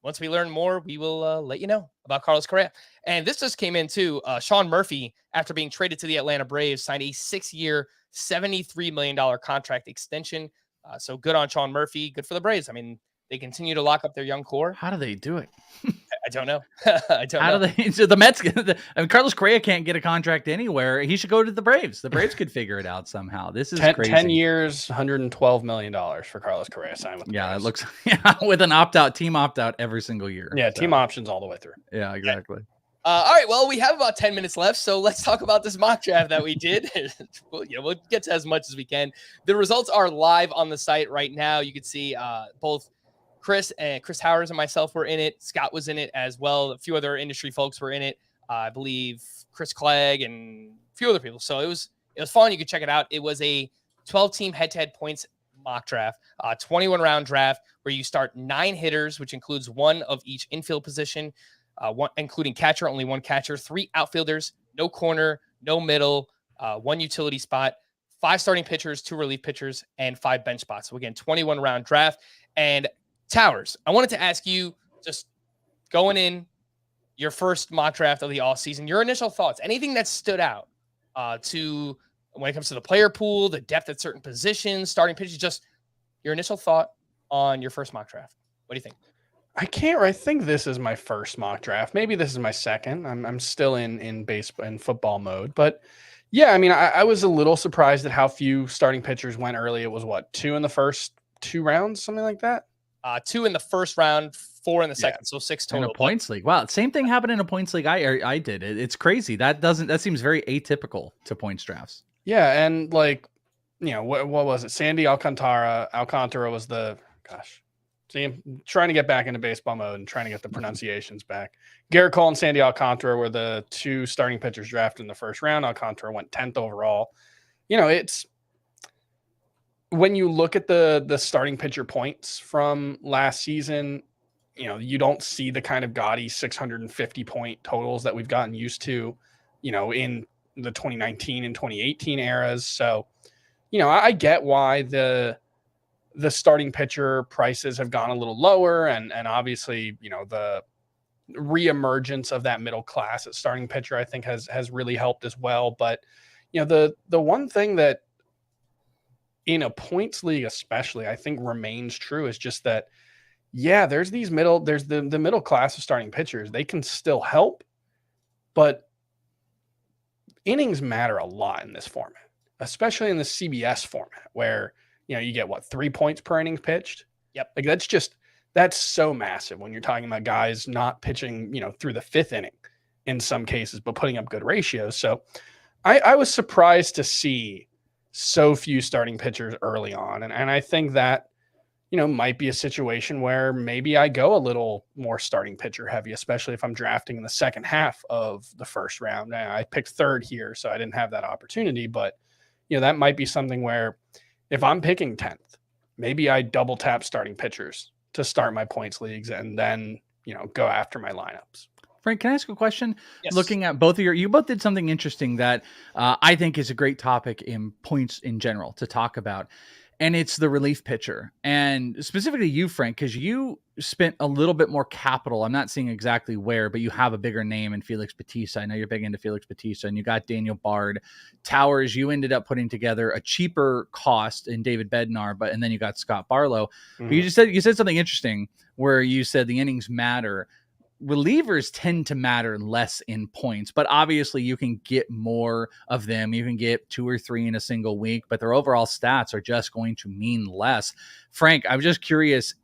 once we learn more, we will let you know about Carlos Correa. And this just came in too. Sean Murphy, after being traded to the Atlanta Braves, signed a 6-year, $73 million contract extension. So good on Sean Murphy. Good for the Braves. I mean, they continue to lock up their young core. How do they do it? I don't know. I don't know. How do they? So the Mets, I mean, Carlos Correa can't get a contract anywhere. He should go to the Braves. The Braves could figure it out somehow. This is 10 years, $112 million for Carlos Correa signed with the Braves. It looks with an opt-out, team opt-out every single year. Yeah, team options all the way through. Yeah, exactly. All right, well, we have about 10 minutes left, so let's talk about this mock draft that we did. We'll get to as much as we can. The results are live on the site right now. You can see both Chris Howers and myself were in it. Scott was in it as well. A few other industry folks were in it. I believe Chris Clegg and a few other people. So it was fun. You could check it out. It was a 12-team head-to-head points mock draft, 21-round draft where you start 9 hitters, which includes 1 of each infield position, one including catcher, only 1 catcher, 3 outfielders, no corner, no middle, 1 utility spot, 5 starting pitchers, 2 relief pitchers, and 5 bench spots. So again, 21-round draft. And Towers, I wanted to ask you, just going in your first mock draft of the off season, your initial thoughts, anything that stood out to when it comes to the player pool, the depth at certain positions, starting pitches, just your initial thought on your first mock draft. What do you think? I think this is my first mock draft. Maybe this is my second. I'm still in baseball and football mode, but yeah, I mean, I was a little surprised at how few starting pitchers went early. It was 2 in the first 2 rounds, something like that. 2 in the first round, 4 in the second, so 6 total. In a points league. Wow, same thing happened in a points league. I did it. It's crazy. That seems very atypical to points drafts. Yeah, and what was it? Sandy Alcantara. Alcantara was See, I'm trying to get back into baseball mode and trying to get the pronunciations back. Garrett Cole and Sandy Alcantara were the 2 starting pitchers drafted in the first round. Alcantara went 10th overall. It's when you look at the starting pitcher points from last season, you don't see the kind of gaudy 650 point totals that we've gotten used to, in the 2019 and 2018 eras. So, I get why the starting pitcher prices have gone a little lower, and obviously, the reemergence of that middle class at starting pitcher, I think has really helped as well. But, the one thing that in a points league, especially, I think remains true is just that, there's the middle class of starting pitchers. They can still help, but innings matter a lot in this format, especially in the CBS format where, you get 3 points per innings pitched. Yep. Like that's so massive when you're talking about guys not pitching, through the 5th inning in some cases, but putting up good ratios. So I was surprised to see so few starting pitchers early on. And I think that, might be a situation where maybe I go a little more starting pitcher heavy, especially if I'm drafting in the second half of the first round. I picked 3rd here, so I didn't have that opportunity, but that might be something where if I'm picking 10th, maybe I double tap starting pitchers to start my points leagues and then, go after my lineups. Frank, can I ask a question? Yes. Looking at you both did something interesting that I think is a great topic in points in general to talk about. And it's the relief pitcher. And specifically you, Frank, because you spent a little bit more capital. I'm not seeing exactly where, but you have a bigger name in Felix Bautista. I know you're big into Felix Bautista, and you got Daniel Bard. Towers, you ended up putting together a cheaper cost in David Bednar, and then you got Scott Barlow. Mm-hmm. But you said something interesting where you said the innings matter. Relievers tend to matter less in points, but obviously you can get more of them. You can get 2 or 3 in a single week, but their overall stats are just going to mean less. Frank, I'm just curious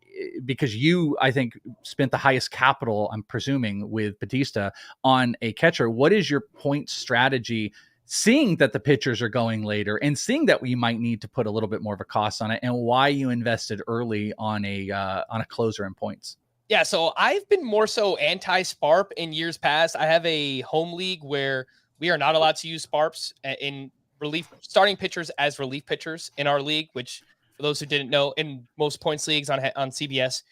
because you, I think, spent the highest capital, I'm presuming, with Bautista on a catcher. What is your point strategy, seeing that the pitchers are going later and seeing that we might need to put a little bit more of a cost on it, and why you invested early on a closer in points? Yeah, so I've been more so anti-SPARP in years past. I have a home league where we are not allowed to use SPARPs in starting pitchers as relief pitchers in our league, which for those who didn't know, in most points leagues on CBS,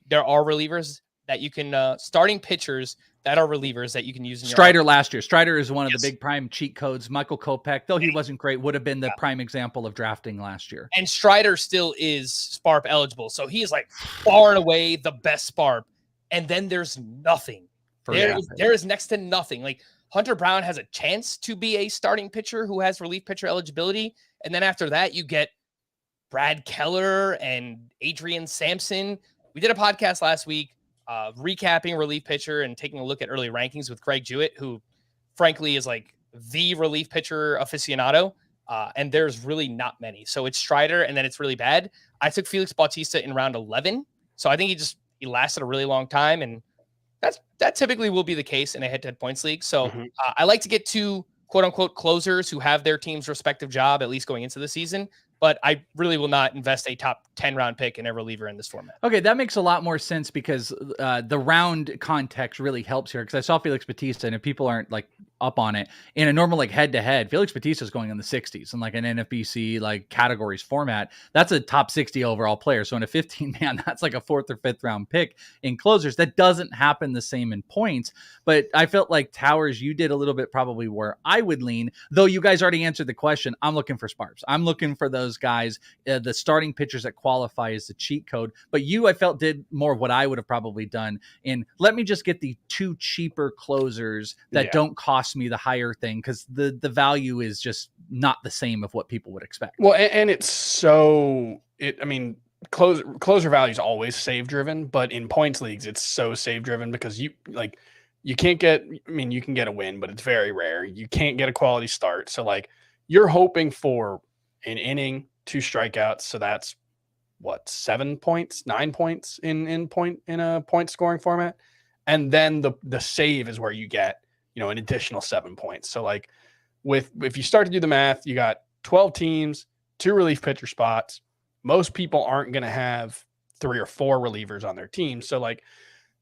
there are relievers that you can starting pitchers that are relievers that you can use in Strider last year. Strider is one of the big prime cheat codes. Michael Kopech, though he wasn't great, would have been the prime example of drafting last year. And Strider still is SPARP eligible. So he is like far and away the best SPARP. And then there's nothing. There is next to nothing. Like Hunter Brown has a chance to be a starting pitcher who has relief pitcher eligibility. And then after that, you get Brad Keller and Adrian Sampson. We did a podcast last week recapping relief pitcher and taking a look at early rankings with Craig Jewett, who frankly is like the relief pitcher aficionado. And there's really not many. So it's Strider and then it's really bad. I took Felix Bautista in round 11. So I think he lasted a really long time. And that typically will be the case in a head-to-head points league. So I like to get to quote unquote closers who have their team's respective job, at least going into the season. But I really will not invest a top 10 round pick in a reliever in this format. Okay, that makes a lot more sense because the round context really helps here. Because I saw Felix Bautista, and if people aren't like up on it, in a normal like head to head, Felix Bautista is going in the 60s in like an NFBC like categories format. That's a top 60 overall player. So in a 15 man, that's like a 4th or 5th round pick in closers. That doesn't happen the same in points. But I felt like Towers, you did a little bit probably where I would lean. Though you guys already answered the question, I'm looking for SPARPs. I'm looking for those guys, the starting pitchers that qualify as the cheat code. But you, I felt, did more of what I would have probably done in let me just get the 2 cheaper closers that don't cost me the higher thing, because the value is just not the same of what people would expect. Well, and it's closer value is always save driven, but in points leagues, it's so save driven because you can't get, you can get a win, but it's very rare. You can't get a quality start. So like you're hoping for an inning, 2 strikeouts. So that's what, 7 points, 9 points in a point scoring format. And then the save is where you get, an additional 7 points. So like if you start to do the math, you got 12 teams, 2 relief pitcher spots. Most people aren't going to have 3 or 4 relievers on their team. So like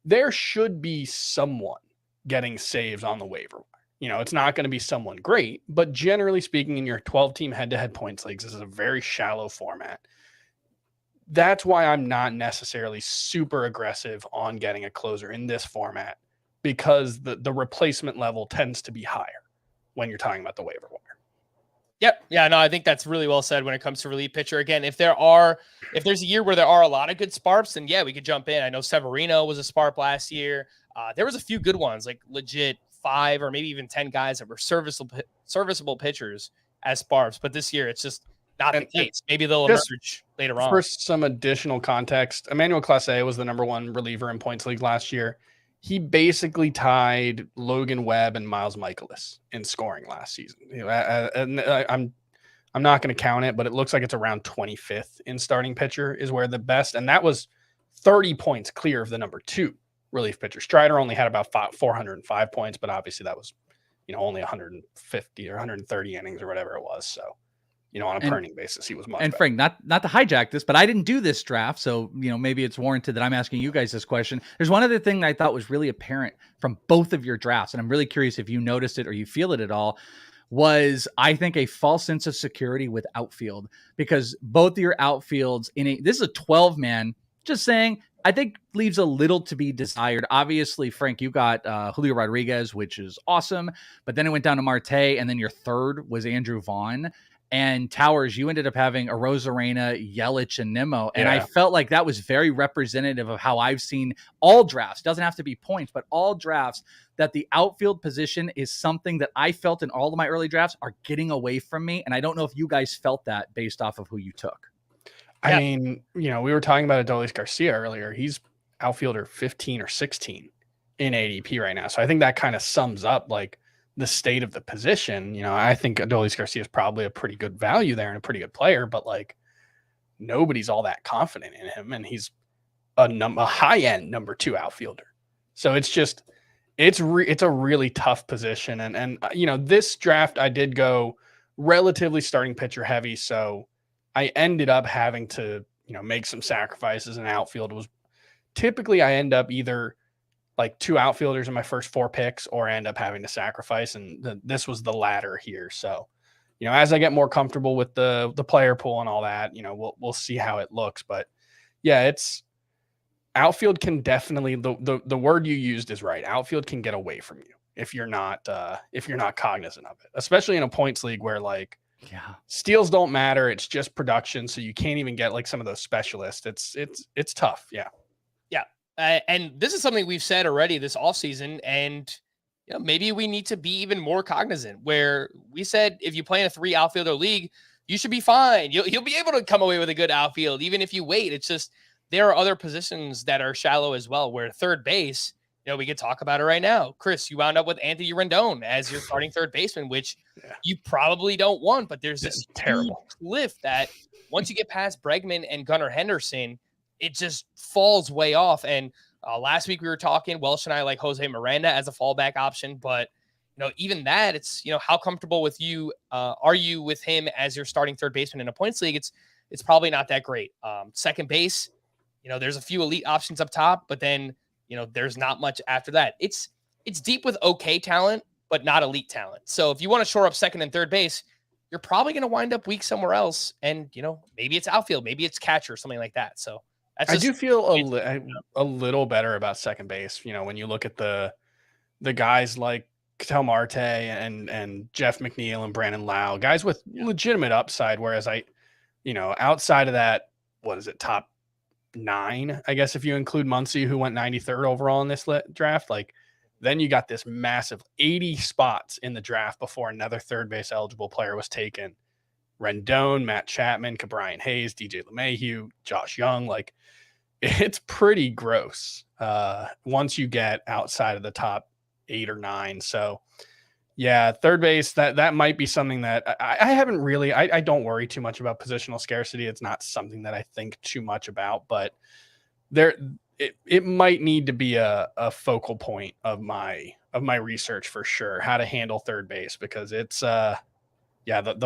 there should be someone getting saves on the waiver wire. It's not going to be someone great, but generally speaking, in your 12 team head-to-head points leagues, this is a very shallow format. That's why I'm not necessarily super aggressive on getting a closer in this format, because the replacement level tends to be higher when you're talking about the waiver wire. Yep. Yeah, no, I think that's really well said when it comes to relief pitcher. Again, if there's a year where there are a lot of good SPARPs, then yeah, we could jump in. I know Severino was a SPARP last year. There was a few good ones, like legit 5 or maybe even 10 guys that were serviceable pitchers as SPARPs. But this year, it's just not the case. Maybe they'll emerge later on. For some additional context, Emmanuel Clase was the number 1 reliever in points league last year. He basically tied Logan Webb and Miles Michaelis in scoring last season. I'm not going to count it, but it looks like it's around 25th in starting pitcher is where the best, and that was 30 points clear of the number 2 relief pitcher. Strider only had about 405 points, but obviously that was, only 150 or 130 innings or whatever it was. So, on a per inning basis, he was much better. Frank, not to hijack this, but I didn't do this draft. So, maybe it's warranted that I'm asking you guys this question. There's one other thing that I thought was really apparent from both of your drafts, and I'm really curious if you noticed it or you feel it at all, was I think a false sense of security with outfield, because both of your outfields this is a 12-man, just saying, I think leaves a little to be desired. Obviously, Frank, you got Julio Rodriguez, which is awesome, but then it went down to Marte, and then your third was Andrew Vaughn. And Towers, you ended up having a Rosarena, Yelich, and Nimmo. And I felt like that was very representative of how I've seen all drafts. Doesn't have to be points, but all drafts, that the outfield position is something that I felt in all of my early drafts are getting away from me. And I don't know if you guys felt that based off of who you took. I mean, we were talking about Adolis Garcia earlier. He's outfielder 15 or 16 in ADP right now. So I think that kind of sums up like the state of the position. I think Adolis Garcia is probably a pretty good value there and a pretty good player, but like nobody's all that confident in him, and he's a high end number 2 outfielder. So it's just it's a really tough position. And this draft I did go relatively starting pitcher heavy, so I ended up having to make some sacrifices. In outfield was typically I end up either like 2 outfielders in my first 4 picks, or I end up having to sacrifice. And this was the latter here. So, as I get more comfortable with the player pool and all that, we'll see how it looks. But yeah, it's outfield can definitely, the word you used is right. Outfield can get away from you if you're not cognizant of it, especially in a points league where like steals don't matter. It's just production. So you can't even get like some of those specialists. It's tough. Yeah. Yeah. And this is something we've said already this offseason, and maybe we need to be even more cognizant, where we said, if you play in a 3 outfielder league, you should be fine. You'll be able to come away with a good outfield, even if you wait. It's just, there are other positions that are shallow as well, where third base, we could talk about it right now. Chris, you wound up with Anthony Rendon as your starting third baseman, which you probably don't want, but there's this terrible cliff that once you get past Bregman and Gunnar Henderson, it just falls way off. And last week we were talking, Welsh and I like Jose Miranda as a fallback option, but even that, it's, how comfortable with you are you with him as your starting third baseman in a points league? It's probably not that great. Second base, there's a few elite options up top, but then there's not much after that. It's deep with okay talent, but not elite talent. So if you want to shore up second and third base, you're probably going to wind up weak somewhere else. And, maybe it's outfield, maybe it's catcher, something like that. So I do feel a little better about second base. When you look at the guys like Ketel Marte and Jeff McNeil and Brandon Lau, guys with legitimate upside. Whereas outside of that, what is it? Top 9, I guess, if you include Muncy, who went 93rd overall in this draft, then you got this massive 80 spots in the draft before another third base eligible player was taken. Rendon, Matt Chapman, Ke'Bryan Hayes, DJ LeMahieu, Josh Young. It's pretty gross once you get outside of the top 8 or 9. So yeah, third base, that might be something that I haven't really, I don't worry too much about positional scarcity. It's not something that I think too much about, but it might need to be a focal point of my research for sure, how to handle third base, because it's the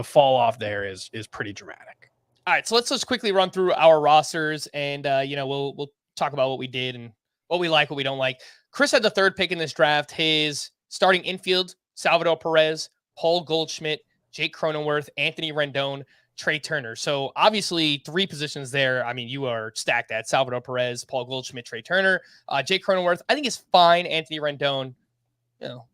fall off there is pretty dramatic. All right, so let's just quickly run through our rosters, and we'll talk about what we did and what we like, what we don't like. Chris had the third pick in this draft. His starting infield: Salvador Perez, Paul Goldschmidt, Jake Cronenworth, Anthony Rendon, Trey Turner. So obviously 3 positions there. I mean, you are stacked at Salvador Perez, Paul Goldschmidt, Trey Turner. Jake Cronenworth, I think, is fine. Anthony Rendon, we'll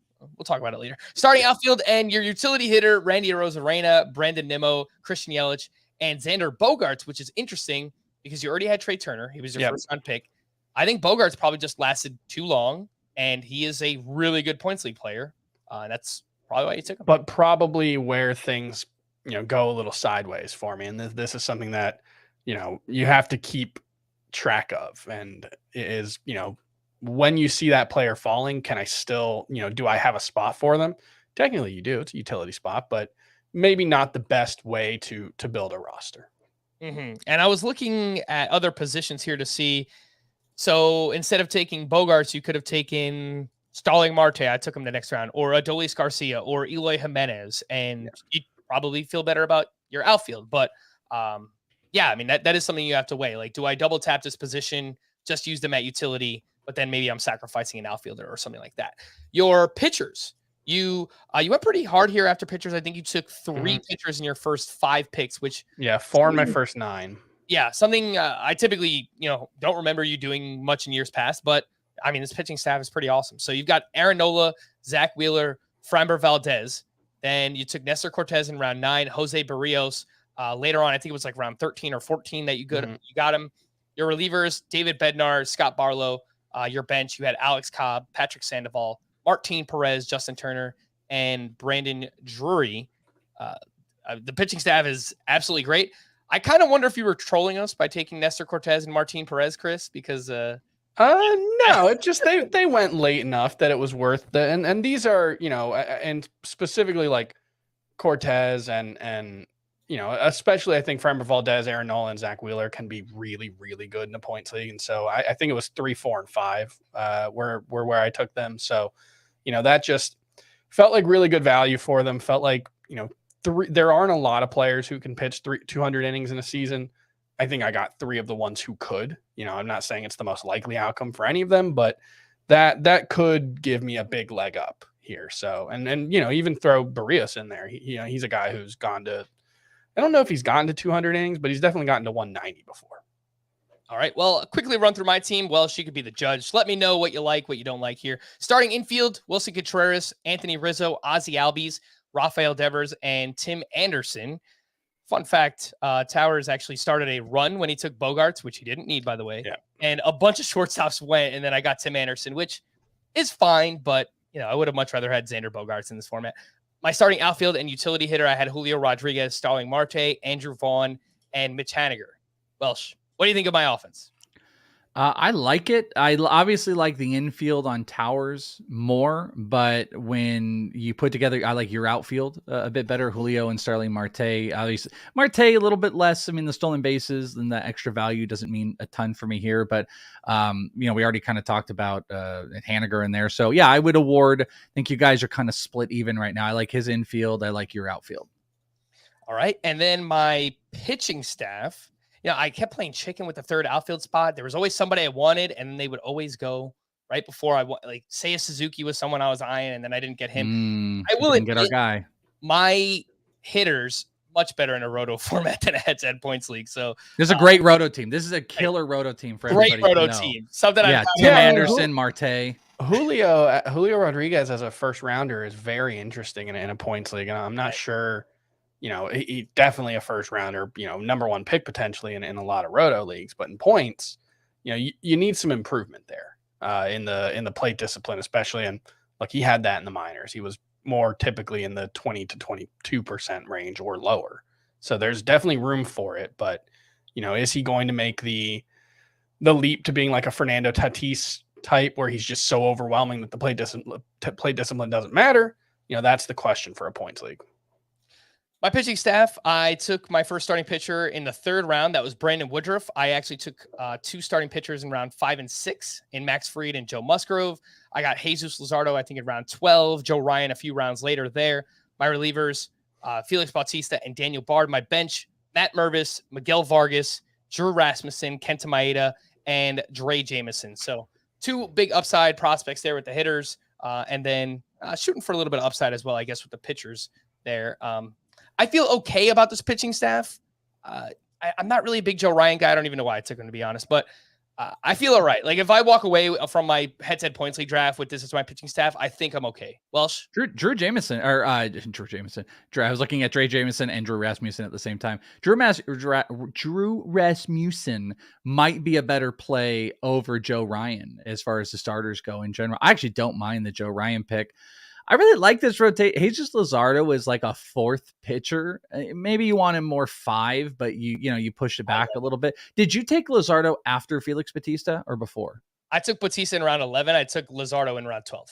talk about it later. Starting outfield and your utility hitter: Randy Arozarena, Brandon Nimmo, Christian Yelich, and Xander Bogaerts, which is interesting because you already had Trey Turner. He was your first round pick. I think Bogaerts probably just lasted too long, and he is a really good points league player. That's probably why you took him. But probably where things, go a little sideways for me. And this is something that, you have to keep track of. And it is, when you see that player falling, can I still, do I have a spot for them? Technically you do. It's a utility spot, but maybe not the best way to build a roster. Mm-hmm. And I was looking at other positions here to see. So instead of taking Bogaerts, you could have taken Starling Marte. I took him the next round, or Adolis Garcia, or Eloy Jimenez, and you'd probably feel better about your outfield. But I mean, that is something you have to weigh. Do I double tap this position, just use them at utility, but then maybe I'm sacrificing an outfielder or something like that? Your pitchers, you went pretty hard here after pitchers. I think you took 3 pitchers in your first 5 picks, which 4 in my first 9. Yeah, something I typically don't remember you doing much in years past, but I mean, this pitching staff is pretty awesome. So you've got Aaron Nola, Zach Wheeler, Framber Valdez. Then you took Nestor Cortez in round 9, Jose Barrios. Later on, I think it was round 13 or 14 that you got him. Your relievers: David Bednar, Scott Barlow. Your bench, you had Alex Cobb, Patrick Sandoval, Martin Perez, Justin Turner, and Brandon Drury. The pitching staff is absolutely great. I kind of wonder if you were trolling us by taking Nestor Cortez and Martin Perez, Chris, because no, it just they went late enough that it was worth the and these are, and specifically Cortez and especially I think Framber Valdez, Aaron Nola, and Zach Wheeler can be really, really good in the points league. And so I think it was 3, 4, and 5 where I took them. So, that just felt like really good value for them. Felt like, there aren't a lot of players who can pitch 200 innings in a season. I think I got 3 of the ones who could. I'm not saying it's the most likely outcome for any of them, but that could give me a big leg up here. So, and even throw Barrios in there. He's a guy who's gone to, I don't know if he's gotten to 200 innings, but he's definitely gotten to 190 before. All right. Well, quickly run through my team. Well, she could be the judge. Let me know what you like, what you don't like here. Starting infield, Wilson Contreras, Anthony Rizzo, Ozzy Albies, Rafael Devers, and Tim Anderson. Fun fact, Towers actually started a run when he took Bogarts, which he didn't need, by the way. Yeah. And a bunch of shortstops went, and then I got Tim Anderson, which is fine, but I would have much rather had Xander Bogaerts in this format. My starting outfield and utility hitter, I had Julio Rodriguez, Starling Marte, Andrew Vaughn, and Mitch Haniger. Welsh, what do you think of my offense? I like it. I obviously like the infield on Towers more, but when you put together, I like your outfield a bit better. Julio and Starling Marte. Obviously, Marte a little bit less. I mean, the stolen bases and the extra value doesn't mean a ton for me here, but we already kind of talked about Haniger in there. So yeah, I would award. I think you guys are kind of split even right now. I like his infield. I like your outfield. All right, and then my pitching staff. I kept playing chicken with the third outfield spot. There was always somebody I wanted, and then they would always go right before say Suzuki was someone I was eyeing, and then I didn't get him. I will get our guy. My hitters much better in a roto format than a head-to-head points league. So this is a great roto team. This is a killer roto team for everybody. Great roto team. Something Tim Anderson, Marte. Julio Rodriguez as a first rounder is very interesting in a points league, and I'm not sure. He definitely a first rounder, number one pick potentially in a lot of roto leagues, but in points, you need some improvement there in the plate discipline, especially. And he had that in the minors. He was more typically in the 20 to 22% range or lower. So there's definitely room for it. But, is he going to make the leap to being like a Fernando Tatis type where he's just so overwhelming that the plate discipline doesn't matter? That's the question for a points league. My pitching staff, I took my first starting pitcher in the third round. That was Brandon Woodruff. I actually took two starting pitchers in round 5 and 6 in Max Fried and Joe Musgrove. I got Jesus Luzardo, I think, in round 12. Joe Ryan a few rounds later there. My relievers, Felix Bautista and Daniel Bard. My bench, Matt Mervis, Miguel Vargas, Drew Rasmussen, Kenta Maeda, and Dre Jameson. So 2 big upside prospects there with the hitters. And then shooting for a little bit of upside as well, I guess, with the pitchers there. I feel okay about this pitching staff. I'm not really a big Joe Ryan guy. I don't even know why I took him, to be honest, but I feel all right. Like if I walk away from my head-to-head points league draft with this as my pitching staff, I think I'm okay. Welsh? Drew Jameson, or Drew Jameson. I was looking at Dre Jameson and Drew Rasmussen at the same time. Drew Rasmussen might be a better play over Joe Ryan as far as the starters go in general. I actually don't mind the Joe Ryan pick. I really like this rotate. Jesus Luzardo is like a 4th pitcher. Maybe you want him more 5, but you pushed it back a little bit. Did you take Luzardo after Felix Bautista or before? I took Bautista in round 11. I took Luzardo in round 12.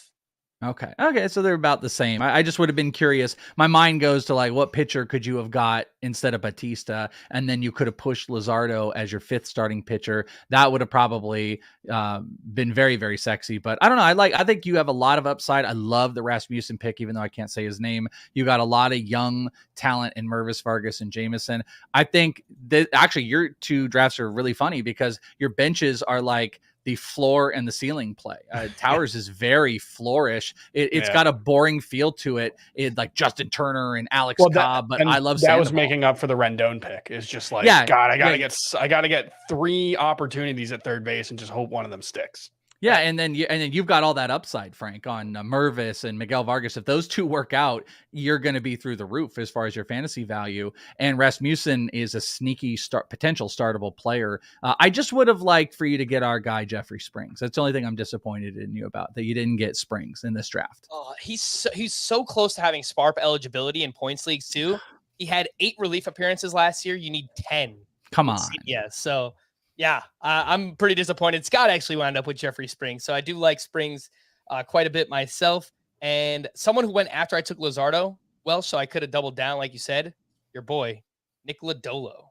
Okay. So they're about the same. I just would have been curious. My mind goes to like, what pitcher could you have got instead of Bautista? And then you could have pushed Luzardo as your 5th starting pitcher. That would have probably been very, very sexy. But I don't know. I think you have a lot of upside. I love the Rasmussen pick, even though I can't say his name. You got a lot of young talent in Mervis, Vargas, and Jameson. I think that actually your 2 drafts are really funny because your benches are like the floor and the ceiling play. Towers is very floorish. It's got a boring feel to it. Like Justin Turner and Alex Cobb, but I love that. Was Sandoval. Making up for the Rendon pick. It's just like, God, I gotta get 3 opportunities at third base and just hope one of them sticks. Yeah, and then you've got all that upside, Frank, on Mervis and Miguel Vargas. If those 2 work out, you're going to be through the roof as far as your fantasy value. And Rasmussen is a sneaky potential startable player. I just would have liked for you to get our guy Jeffrey Springs. That's the only thing I'm disappointed in you about, that you didn't get Springs in this draft. He's so close to having SPARP eligibility in points leagues too. He had 8 relief appearances last year. You need 10. Come on. Yeah, so. Yeah, I'm pretty disappointed. Scott actually wound up with Jeffrey Springs, so I do like Springs quite a bit myself. And someone who went after I took Luzardo, so I could have doubled down, like you said, your boy, Nick Lodolo.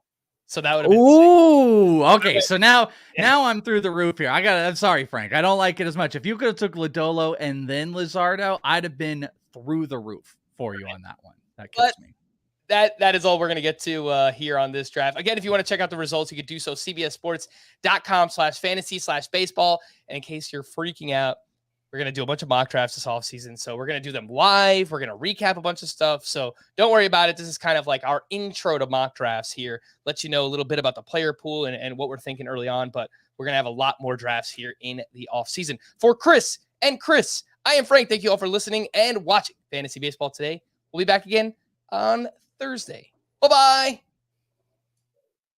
So that would have been Ooh, okay. So now I'm through the roof here. I'm sorry, Frank. I don't like it as much. If you could have took Lodolo and then Luzardo, I'd have been through the roof for you on that one. That kills me. That is all we're going to get to here on this draft. Again, if you want to check out the results, you could do so. CBSSports.com/fantasy/baseball. And in case you're freaking out, We're going to do a bunch of mock drafts this offseason. So we're going to do them live. We're going to recap a bunch of stuff. So don't worry about it. This is kind of like our intro to mock drafts here. Let you know a little bit about the player pool and what we're thinking early on. But we're going to have a lot more drafts here in the offseason. For Chris and Chris, I am Frank. Thank you all for listening and watching Fantasy Baseball today. We'll be back again on Thursday. Bye-bye.